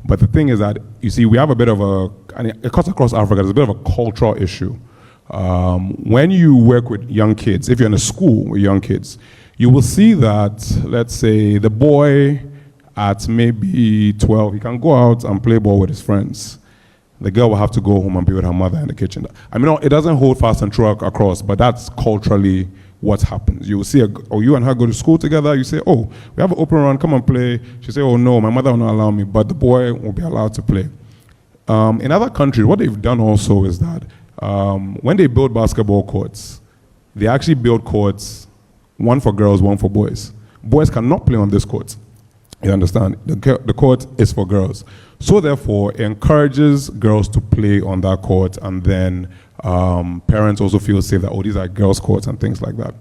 But the thing is that, you see, we have a bit of and it cuts across Africa, there's a bit of a cultural issue. When you work with young kids, if you're in a school with young kids, you will see that, let's say, the boy at maybe 12, he can go out and play ball with his friends. The girl will have to go home and be with her mother in the kitchen. I mean, it doesn't hold fast and true across, but that's culturally what happens. You will see, you and her go to school together, you say, oh, we have an open run, come and play. She say, oh no, my mother will not allow me, but the boy will be allowed to play. In other countries, what they've done also is that when they build basketball courts, they actually build courts, one for girls, one for boys. Boys cannot play on this court. You understand? The court is for girls. So therefore, it encourages girls to play on that court, and then parents also feel safe that, oh, these are girls' courts and things like that.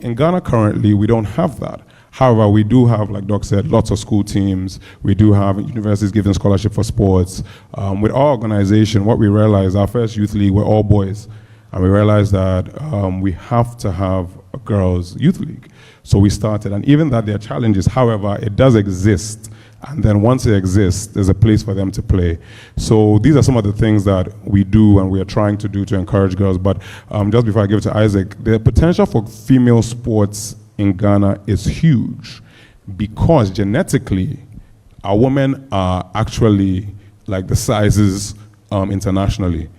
In Ghana currently, we don't have that. However, we do have, like Doc said, lots of school teams. We do have universities giving scholarship for sports. With our organization, what we realized, our first youth league, we're all boys. And we realized that we have to have a girls' youth league. So we started, and even that there are challenges, however, it does exist. And then once it exists, there's a place for them to play. So these are some of the things that we do and we are trying to do to encourage girls. But just before I give it to Isaac, the potential for female sports in Ghana is huge, because genetically, our women are actually like the sizes internationally.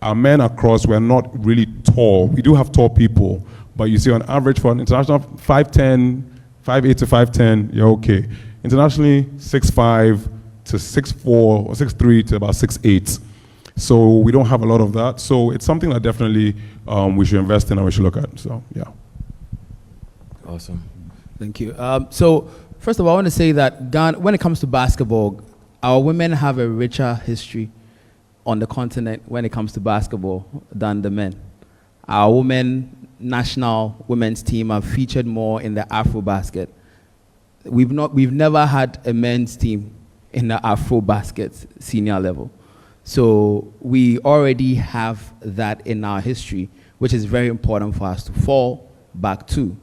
Our men across, we're not really tall. We do have tall people, but you see on average for an international 5'10", 5'8" to 5'10", you're okay. Internationally, 6'5" to 6'4", or 6'3" to about 6'8". So we don't have a lot of that. So it's something that definitely we should invest in and we should look at. So, yeah. Awesome. Thank you. So first of all, I want to say that Ghana, when it comes to basketball, our women have a richer history on the continent when it comes to basketball than the men. Our women national women's team are featured more in the AfroBasket. We've never had a men's team in the AfroBasket senior level. So we already have that in our history, which is very important for us to fall back to.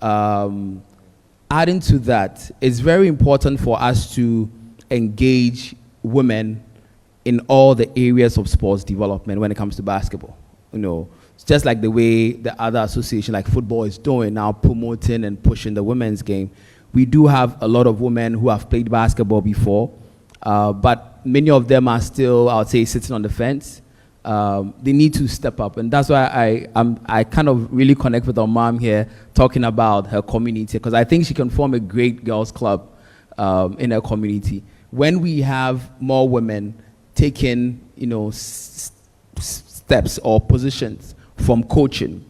Adding to that, it's very important for us to engage women in all the areas of sports development when it comes to basketball. You know, it's just like the way the other association like football is doing now, promoting and pushing the women's game. We do have a lot of women who have played basketball before, but many of them are still, I would say, sitting on the fence. they need to step up. And that's why I kind of really connect with our mom here, talking about her community, because I think she can form a great girls club in her community. When we have more women taking, steps or positions from coaching,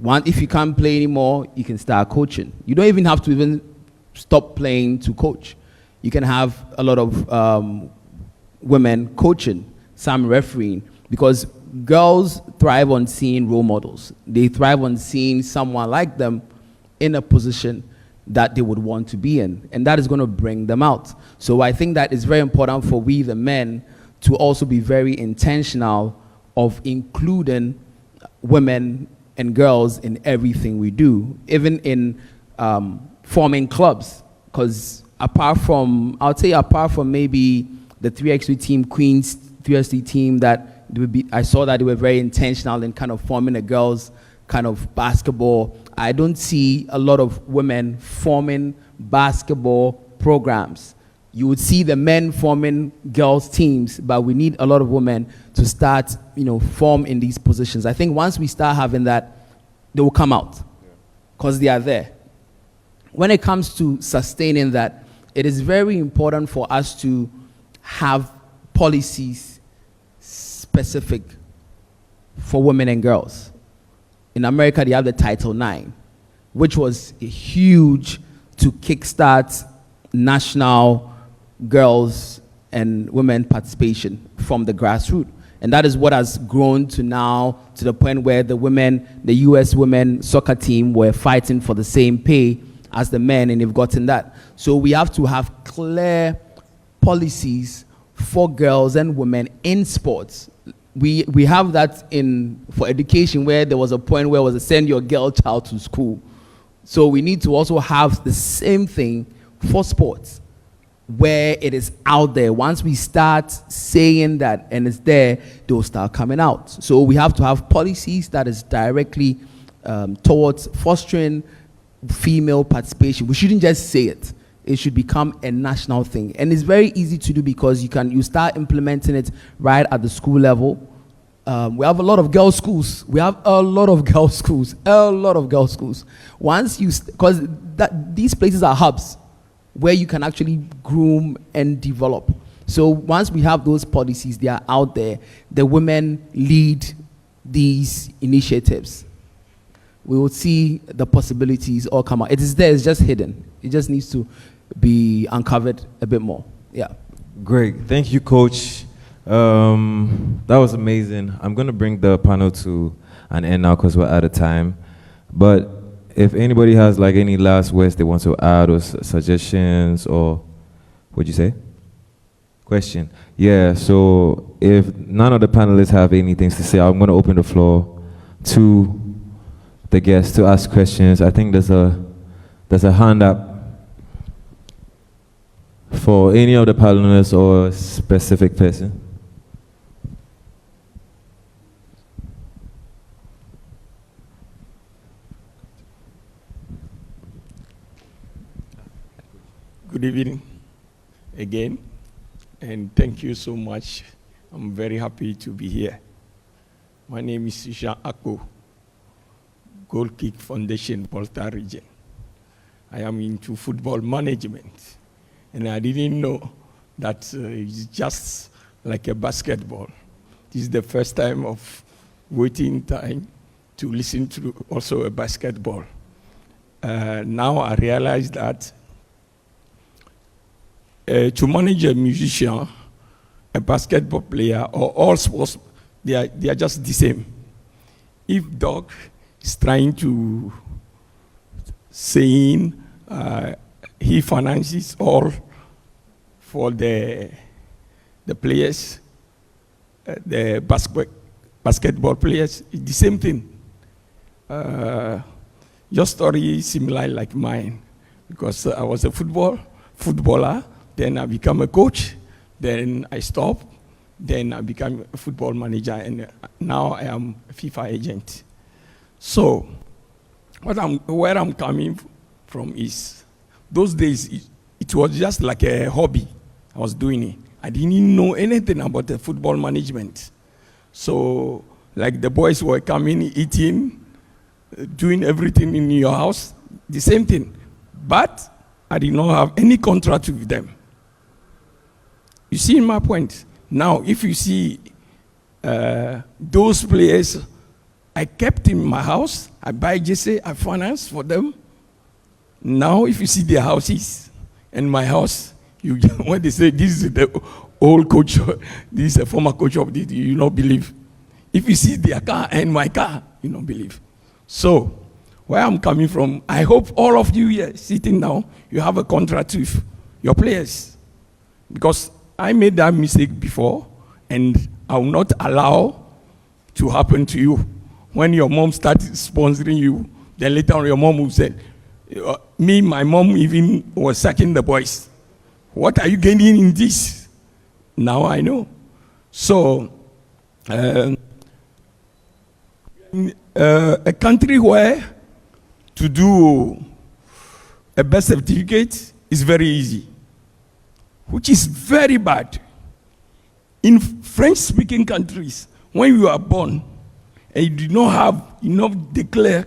if you can't play anymore, you can start coaching. You don't even have to even stop playing to coach. You can have a lot of women coaching, some refereeing, because girls thrive on seeing role models. They thrive on seeing someone like them in a position that they would want to be in, and that is going to bring them out. So I think that it's very important for we, the men, to also be very intentional of including women and girls in everything we do, even in forming clubs. Because apart from maybe the 3x3 team, Queen's 3x3 team, I saw that they were very intentional in kind of forming a girls kind of basketball. I don't see a lot of women forming basketball programs. You would see the men forming girls teams, but we need a lot of women to start, form in these positions. I think once we start having that, they will come out because they are there. When it comes to sustaining that, it is very important for us to have policies specific for women and girls. In America, they have the Title IX, which was huge to kickstart national girls and women participation from the grassroots. And that is what has grown to now, to the point where the U.S. women soccer team were fighting for the same pay as the men, and they've gotten that. So we have to have clear policies for girls and women in sports. We have that for education, where there was a point where it was a send your girl child to school. So we need to also have the same thing for sports, where it is out there. Once we start saying that and it's there, they'll start coming out. So we have to have policies that is directly towards fostering female participation. We shouldn't just say it. It should become a national thing. And it's very easy to do because you start implementing it right at the school level. We have a lot of girls' schools. Once because these places are hubs where you can actually groom and develop. So once we have those policies, they are out there, the women lead these initiatives. We will see the possibilities all come out. It is there, it's just hidden. It just needs to be uncovered a bit more. Yeah. Great. Thank you, Coach. That was amazing. I'm going to bring the panel to an end now because we're out of time. But if anybody has like any last words they want to add or suggestions or, what'd you say? Question. Yeah, so if none of the panelists have anything to say, I'm going to open the floor to the guests to ask questions. I think there's a hand up for any of the panelists or a specific person. Good evening again, and thank you so much. I'm very happy to be here. My name is Gyeke-Dako, Goal Kick Foundation, Volta region. I am into football management, and I didn't know that it's just like a basketball. This is the first time of waiting time to listen to also a basketball. Now I realize that to manage a musician, a basketball player, or all sports, they are just the same. If dog is trying to saying he finances all for the players, the basketball players, it's the same thing. Your story is similar like mine, because I was a footballer. Then I become a coach, then I stop, then I become a football manager, and now I am a FIFA agent. So, where I'm coming from is, those days, it was just like a hobby. I was doing it. I didn't know anything about the football management. So, like the boys were coming, eating, doing everything in your house, the same thing. But I did not have any contract with them. You see my point? Now, if you see those players, I kept in my house, I buy JC, I finance for them. Now, if you see their houses and my house, when they say this is the old coach, this is a former coach of this, you don't believe. If you see their car and my car, you don't believe. So, where I'm coming from, I hope all of you here sitting now, you have a contract with your players. Because I made that mistake before, and I will not allow to happen to you. When your mom started sponsoring you, then later on your mom will say, my mom even was sacking the boys. What are you gaining in this? Now I know. So, a country where to do a birth certificate is very easy, which is very bad. In French-speaking countries, when you are born and you do not have enough declare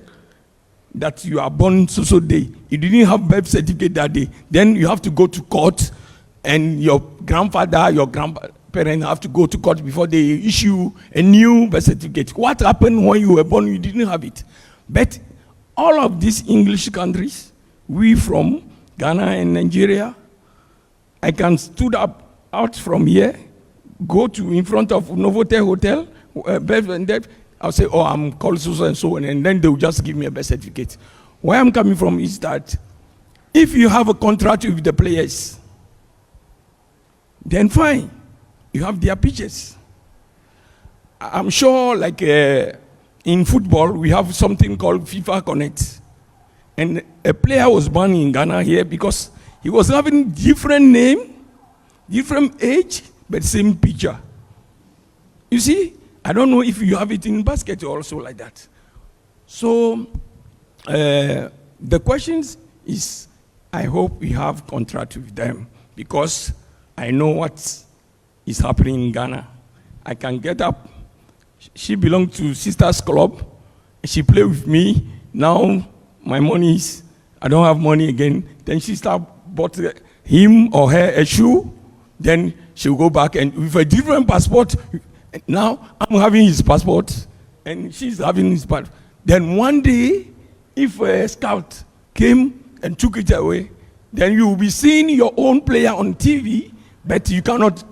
that you are born so day, you didn't have birth certificate that day, then you have to go to court, and your grandfather, your grandparents have to go to court before they issue a new birth certificate. What happened when you were born, you didn't have it? But all of these English countries, we from Ghana and Nigeria, I can stood up out from here, go to in front of Novotel Hotel, I'll say, oh, I'm called so and so, and then they'll just give me a birth certificate. Where I'm coming from is that if you have a contract with the players, then fine, you have their pictures. I'm sure, like in football, we have something called FIFA Connect. And a player was born in Ghana here because he was having different name, different age, but same picture. You see, I don't know if you have it in basket also like that. So, the questions is, I hope we have contract with them because I know what is happening in Ghana. I can get up. She belonged to Sisters Club. She played with me. Now my money is, I don't have money again. Then she bought him or her a shoe. Then she'll go back and with a different passport. Now I'm having his passport and she's having his passport. Then one day, if a scout came and took it away, then you will be seeing your own player on TV, but you cannot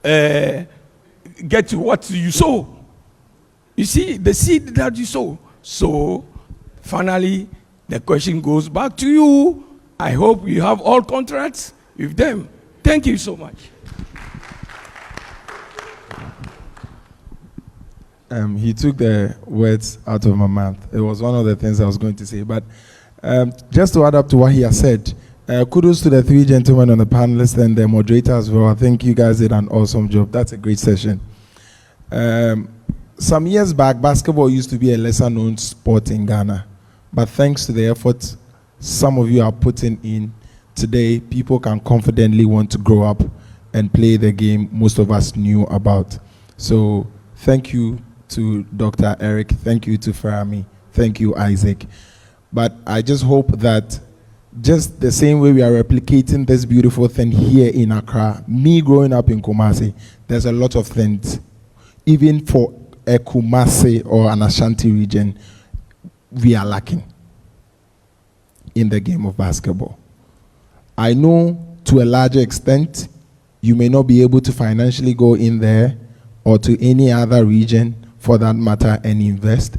get to what you sow. You see, the seed that you sow. So, finally, the question goes back to you. I hope you have all contracts with them. Thank you so much. He took the words out of my mouth. It was one of the things I was going to say. But just to add up to what he has said, kudos to the three gentlemen on the panelists and the moderator as well. I think you guys did an awesome job. That's a great session. Some years back, basketball used to be a lesser-known sport in Ghana. But thanks to the effort some of you are putting in today, people can confidently want to grow up and play the game most of us knew about. So thank you to Dr. Eric. Thank you to Feranmi. Thank you, Isaac. But I just hope that just the same way we are replicating this beautiful thing here in Accra, me growing up in Kumasi, there's a lot of things. Even for a Kumasi or an Ashanti region, we are lacking in the game of basketball. I know to a larger extent, you may not be able to financially go in there or to any other region for that matter and invest.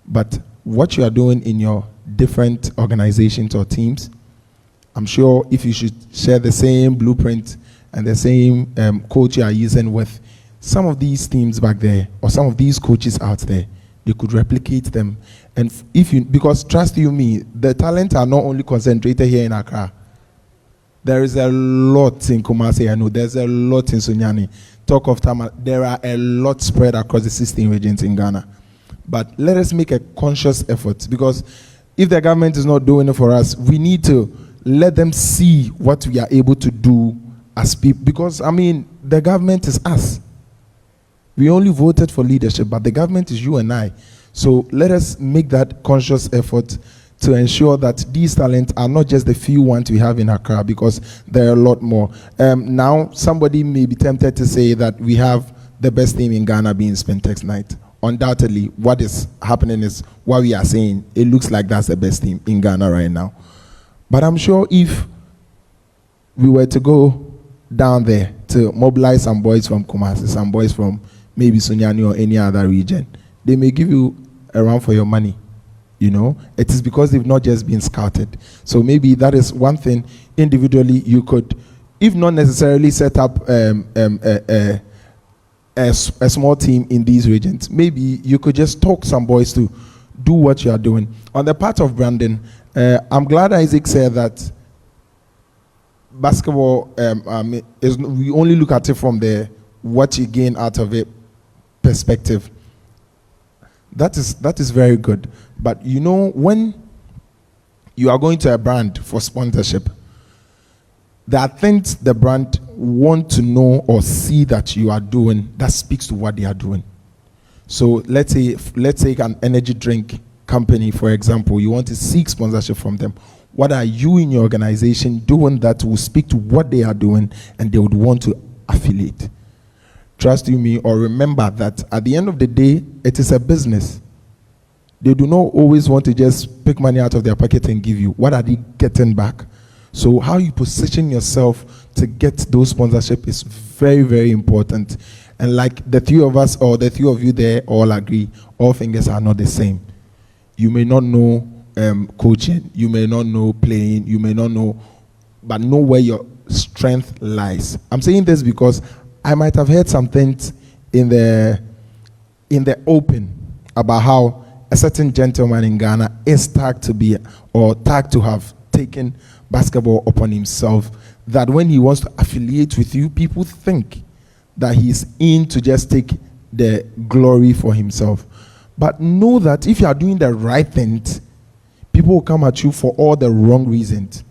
But what you are doing in your different organizations or teams, I'm sure if you should share the same blueprint and the same coach you are using with some of these teams back there or some of these coaches out there, they could replicate them. And if you, because trust you me, the talent are not only concentrated here in Accra. There is a lot in Kumasi, I know. There's a lot in Sunyani. Talk of Tama, there are a lot spread across the 16 regions in Ghana. But let us make a conscious effort, because if the government is not doing it for us, we need to let them see what we are able to do as people. Because, I mean, the government is us. We only voted for leadership, but the government is you and I. So let us make that conscious effort to ensure that these talents are not just the few ones we have in Accra, because there are a lot more. Now, somebody may be tempted to say that we have the best team in Ghana being Spintex Night. Undoubtedly, what is happening is what we are saying. It looks like that's the best team in Ghana right now. But I'm sure if we were to go down there to mobilize some boys from Kumasi, some boys from maybe Sunyani or any other region, they may give you a run for your money. You know, it is because they've not just been scouted. So maybe that is one thing individually you could, if not necessarily set up a small team in these regions, maybe you could just talk some boys to do what you are doing. On the part of branding, I'm glad Isaac said that basketball is, we only look at it from the what you gain out of it perspective. That is very good. But you know, when you are going to a brand for sponsorship, there are things the brand want to know or see that you are doing that speaks to what they are doing. So let's take an energy drink company, for example. You want to seek sponsorship from them. What are you in your organization doing that will speak to what they are doing and they would want to affiliate? Trust you me, or remember that at the end of the day, it is a business. They do not always want to just pick money out of their pocket and give you. What are they getting back? So how you position yourself to get those sponsorship is very, very important. And like the three of us or the three of you there all agree, all fingers are not the same. You may not know coaching, you may not know playing, you may not know, but know where your strength lies. I'm saying this because I might have heard some things in the open about how a certain gentleman in Ghana is tagged to have taken basketball upon himself, that when he wants to affiliate with you, people think that he's in to just take the glory for himself. But know that if you are doing the right things, people will come at you for all the wrong reasons.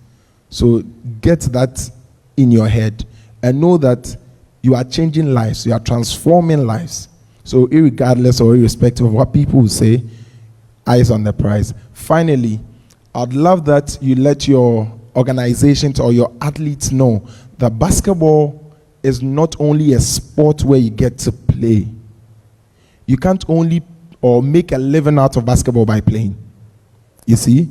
So get that in your head and know that you are changing lives, you are transforming lives. So irregardless or irrespective of what people will say, eyes on the prize. Finally, I'd love that you let your organizations or your athletes know that basketball is not only a sport where you get to play. You can't only or make a living out of basketball by playing. You see,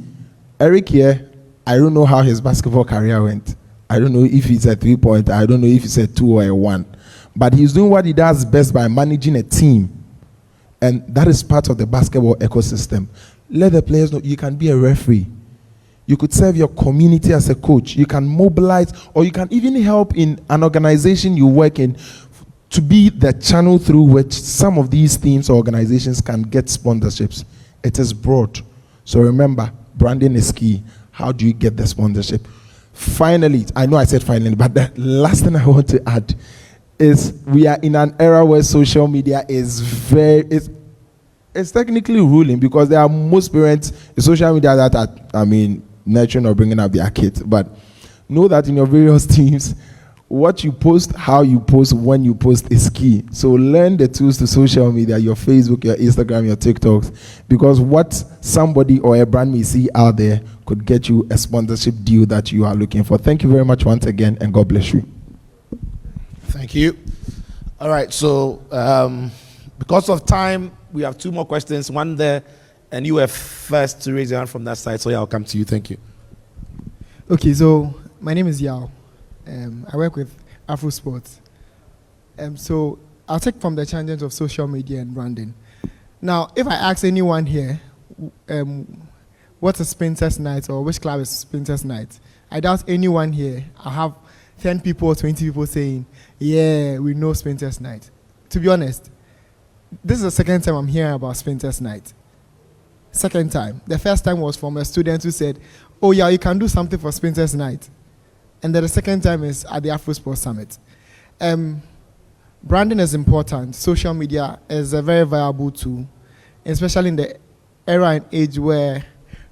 Eric here, I don't know how his basketball career went. I don't know if it's a 3-point, I don't know if it's a 2 or a 1. But he's doing what he does best by managing a team. And that is part of the basketball ecosystem. Let the players know you can be a referee. You could serve your community as a coach. You can mobilize, or you can even help in an organization you work in to be the channel through which some of these teams or organizations can get sponsorships. It is broad. So remember, branding is key. How do you get the sponsorship? Finally, I know I said finally, but the last thing I want to add is we are in an era where social media is it's technically ruling, because there are most parents in social media that are, nurturing or bringing up their kids. But know that in your various teams, what you post, how you post, when you post is key. So learn the tools to social media, your Facebook, your Instagram, your TikToks, because what somebody or a brand may see out there could get you a sponsorship deal that you are looking for. Thank you very much once again, and God bless you. Thank you. All right, so because of time, we have 2 more questions. One there, and you were first to raise your hand from that side, so yeah, I'll come to you. Thank you. Okay, so my name is Yao. I work with AfroSport. So I'll take from the challenges of social media and branding. Now, if I ask anyone here, what's a Spintex night or which club is Spintex night, I doubt anyone here. I have 10 people or 20 people saying, yeah, we know Spintex night. To be honest, this is the second time I'm hearing about Spintex night. Second time. The first time was from a student who said, oh yeah, you can do something for Spintex night. And then the second time is at the AfroSport Summit. Branding is important. Social media is a very viable tool, especially in the era and age where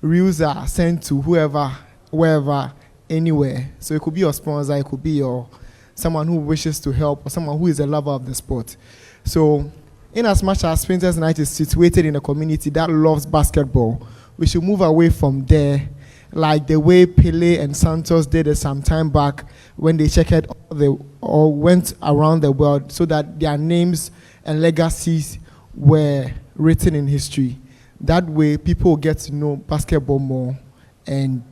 reels are sent to whoever, wherever, anywhere. So it could be your sponsor, it could be someone who wishes to help, or someone who is a lover of the sport. So in as much as Spintex Night is situated in a community that loves basketball, we should move away from there, like the way Pele and Santos did it some time back when they checked or went around the world so that their names and legacies were written in history. That way, people get to know basketball more and,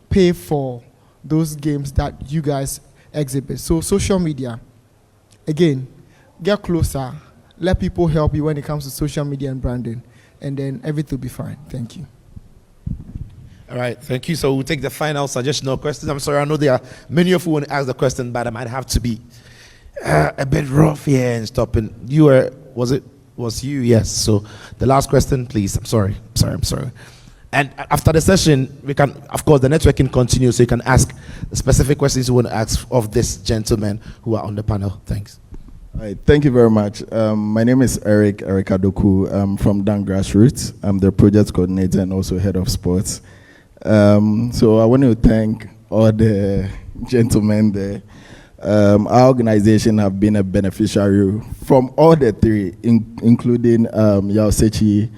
pay for those games that you guys exhibit. So social media, again, get closer. Let people help you when it comes to social media and branding, and then everything will be fine. Thank you. All right, thank you. So we'll take the final suggestion or questions. I'm sorry, I know there are many of you want to ask the question, but I might have to be a bit rough here and stopping. Was you? Yes. So the last question, please. I'm sorry. And after the session, we can, of course, the networking continues, so you can ask the specific questions you want to ask of this gentlemen who are on the panel. Thanks. All right, thank you very much. My name is Gyeke-Dako. I'm from Dan Grassroots. I'm the project coordinator and also head of sports. So I want to thank all the gentlemen there. Our organization have been a beneficiary from all the three, including Yao-Sechi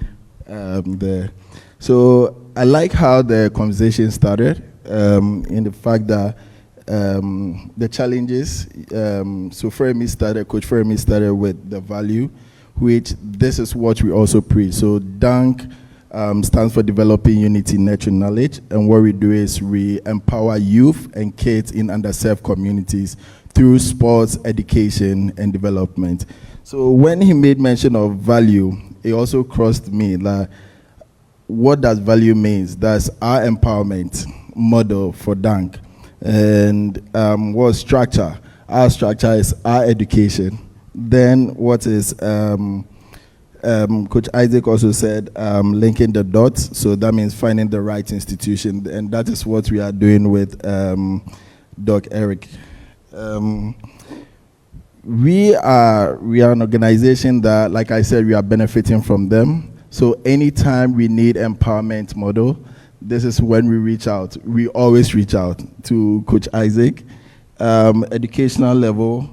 there. So I like how the conversation started in the fact that the challenges, so Coach Feranmi started with the value, which this is what we also preach. So DANK stands for Developing Unity, Nurturing Knowledge, and what we do is we empower youth and kids in underserved communities through sports, education, and development. So when he made mention of value, it also crossed me like, what does value means? That's our empowerment model for DANK. And what structure? Our structure is our education. Then what is, Coach Isaac also said, linking the dots. So that means finding the right institution. And that is what we are doing with Doc Eric. We are an organization that, like I said, we are benefiting from them. So anytime we need empowerment model, this is when we reach out. We always reach out to Coach Isaac. Educational level,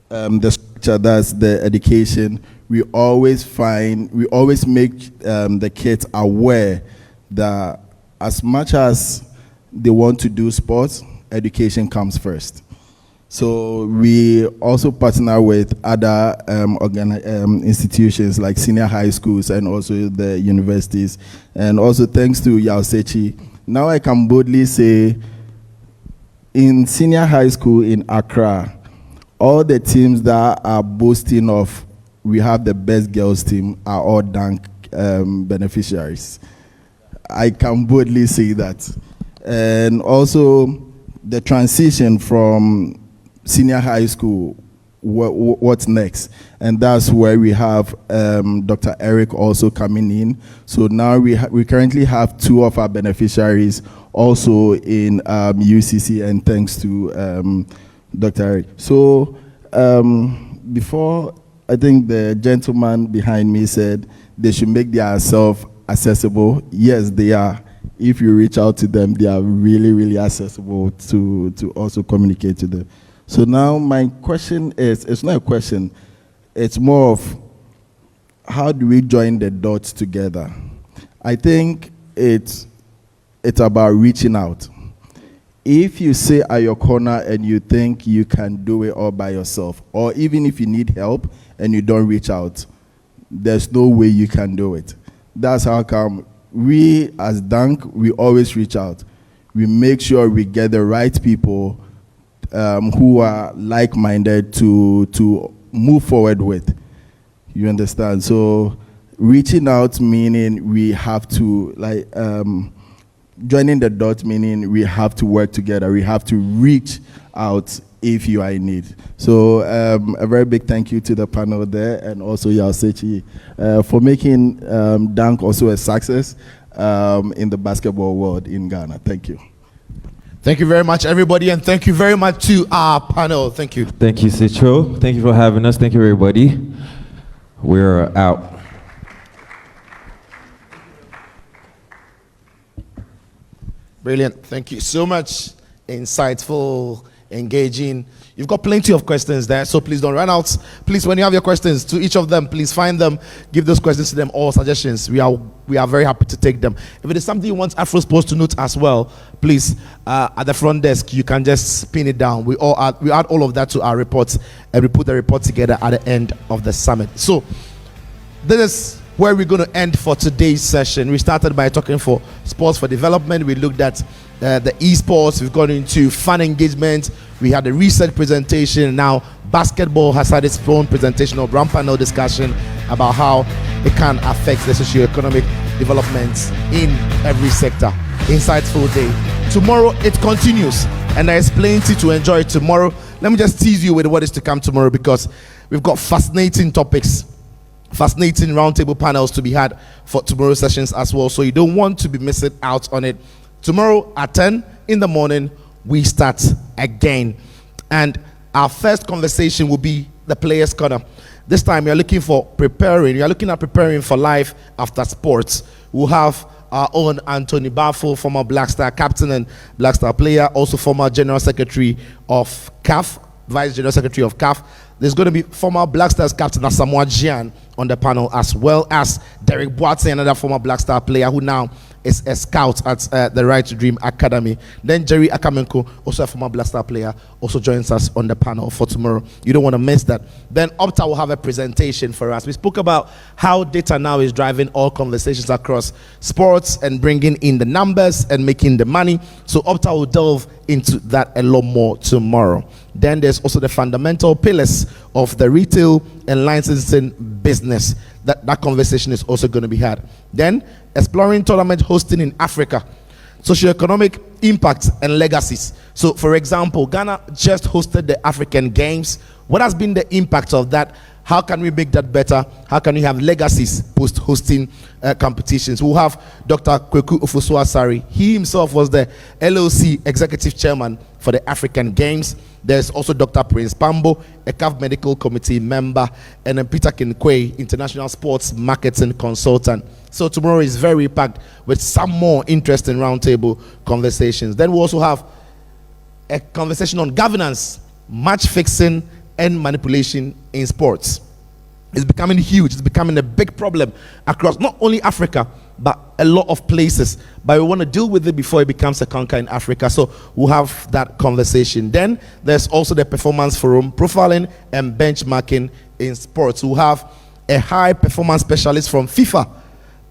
the structure, that's the education. We always make the kids aware that as much as they want to do sports, education comes first. So we also partner with other institutions like senior high schools and also the universities. And also thanks to Yao-Sechi, now I can boldly say in senior high school in Accra, all the teams that are boasting of we have the best girls team are all DANK beneficiaries. I can boldly say that. And also the transition from senior high school, what's next? And that's where we have Dr. Eric also coming in. So now we currently have 2 of our beneficiaries also in UCC, and thanks to Dr. Eric. So before, I think the gentleman behind me said they should make themselves accessible. Yes, they are. If you reach out to them, they are really, really accessible to also communicate to them. So now my question is, it's not a question, it's more of how do we join the dots together? I think it's about reaching out. If you sit at your corner and you think you can do it all by yourself, or even if you need help and you don't reach out, there's no way you can do it. That's how come we as DANK, we always reach out. We make sure we get the right people who are like-minded to move forward with. You understand? So reaching out meaning we have to, like, joining the dots meaning we have to work together. We have to reach out if you are in need. So a very big thank you to the panel there, and also Yao-Sechi for making DANK also a success in the basketball world in Ghana. Thank you. Thank you very much, everybody, and thank you very much to our panel. Thank you. Thank you, Citro. Thank you for having us. Thank you, everybody. We're out. Brilliant. Thank you so much. Insightful engaging. You've got plenty of questions there, so please don't run out. Please, when you have your questions to each of them, please find them, give those questions to them, all suggestions. We are very happy to take them. If it is something you want AfroSport to note as well, please, at the front desk, you can just pin it down. We add all of that to our reports, and we put the report together at the end of the summit. So this is where we're going to end for today's session. We started by talking for sports for development. We looked at the esports. We've gone into fan engagement. We had a research presentation. Now basketball has had its own presentation or round panel discussion about how it can affect the socio-economic developments in every sector. Insightful day. Tomorrow it continues, and there is plenty to enjoy tomorrow. Let me just tease you with what is to come tomorrow, because we've got fascinating topics, fascinating roundtable panels to be had for tomorrow's sessions as well. So you don't want to be missing out on it. Tomorrow at 10 in the morning, we start again. And our first conversation will be the Players' Corner. This time you're looking at preparing for life after sports. We'll have our own Anthony Bafo, former Black Star captain and Black Star player, also former General Secretary of CAF, Vice General Secretary of CAF. There's going to be former Black Stars captain Asamoah Gyan on the panel, as well as Derek Boateng, another former Black Star player who now is a scout at the Right to Dream Academy. Then Jerry Akamenko, also a former Black Star player, also joins us on the panel for tomorrow. You don't want to miss that. Then Opta will have a presentation for us. We spoke about how data now is driving all conversations across sports and bringing in the numbers and making the money. So Opta will delve into that a lot more tomorrow. Then there's also the fundamental pillars of the retail and licensing business. That conversation is also going to be had. Then exploring tournament hosting in Africa, socio-economic impact and legacies. So for example, Ghana just hosted the African Games. What has been the impact of that? How can we make that better? How can we have legacies post-hosting competitions? We'll have Dr. Kweku Ofosu-Asare. He himself was the LOC executive chairman for the African Games. There's also Dr. Prince Pambo, a CAF Medical Committee member, and then Peter Kinkwe, international sports marketing consultant. So tomorrow is very packed with some more interesting roundtable conversations. Then we'll also have a conversation on governance, match fixing, and manipulation in sports. It's becoming huge. It's becoming a big problem across not only Africa, but a lot of places. But we want to deal with it before it becomes a conquer in Africa. So we'll have that conversation. Then there's also the performance forum, profiling and benchmarking in sports. We'll have a high performance specialist from FIFA,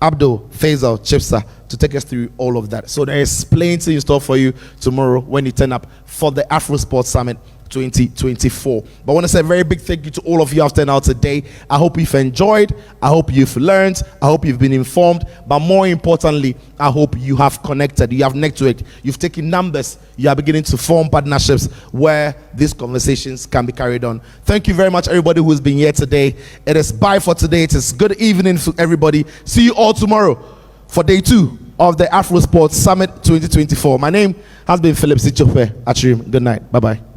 Abdul Faisal Chipsa, to take us through all of that. So there is plenty in store for you tomorrow when you turn up for the AfroSport Summit 2024. But I want to say a very big thank you to all of you who have turned out today. I hope you've enjoyed. I hope you've learned. I hope you've been informed. But more importantly, I hope you have connected. You have networked. You've taken numbers. You are beginning to form partnerships where these conversations can be carried on. Thank you very much, everybody who's been here today. It is bye for today. It is good evening to everybody. See you all tomorrow for day 2 of the AfroSport Summit 2024. My name has been Philip Sichope Achim. Good night. Bye-bye.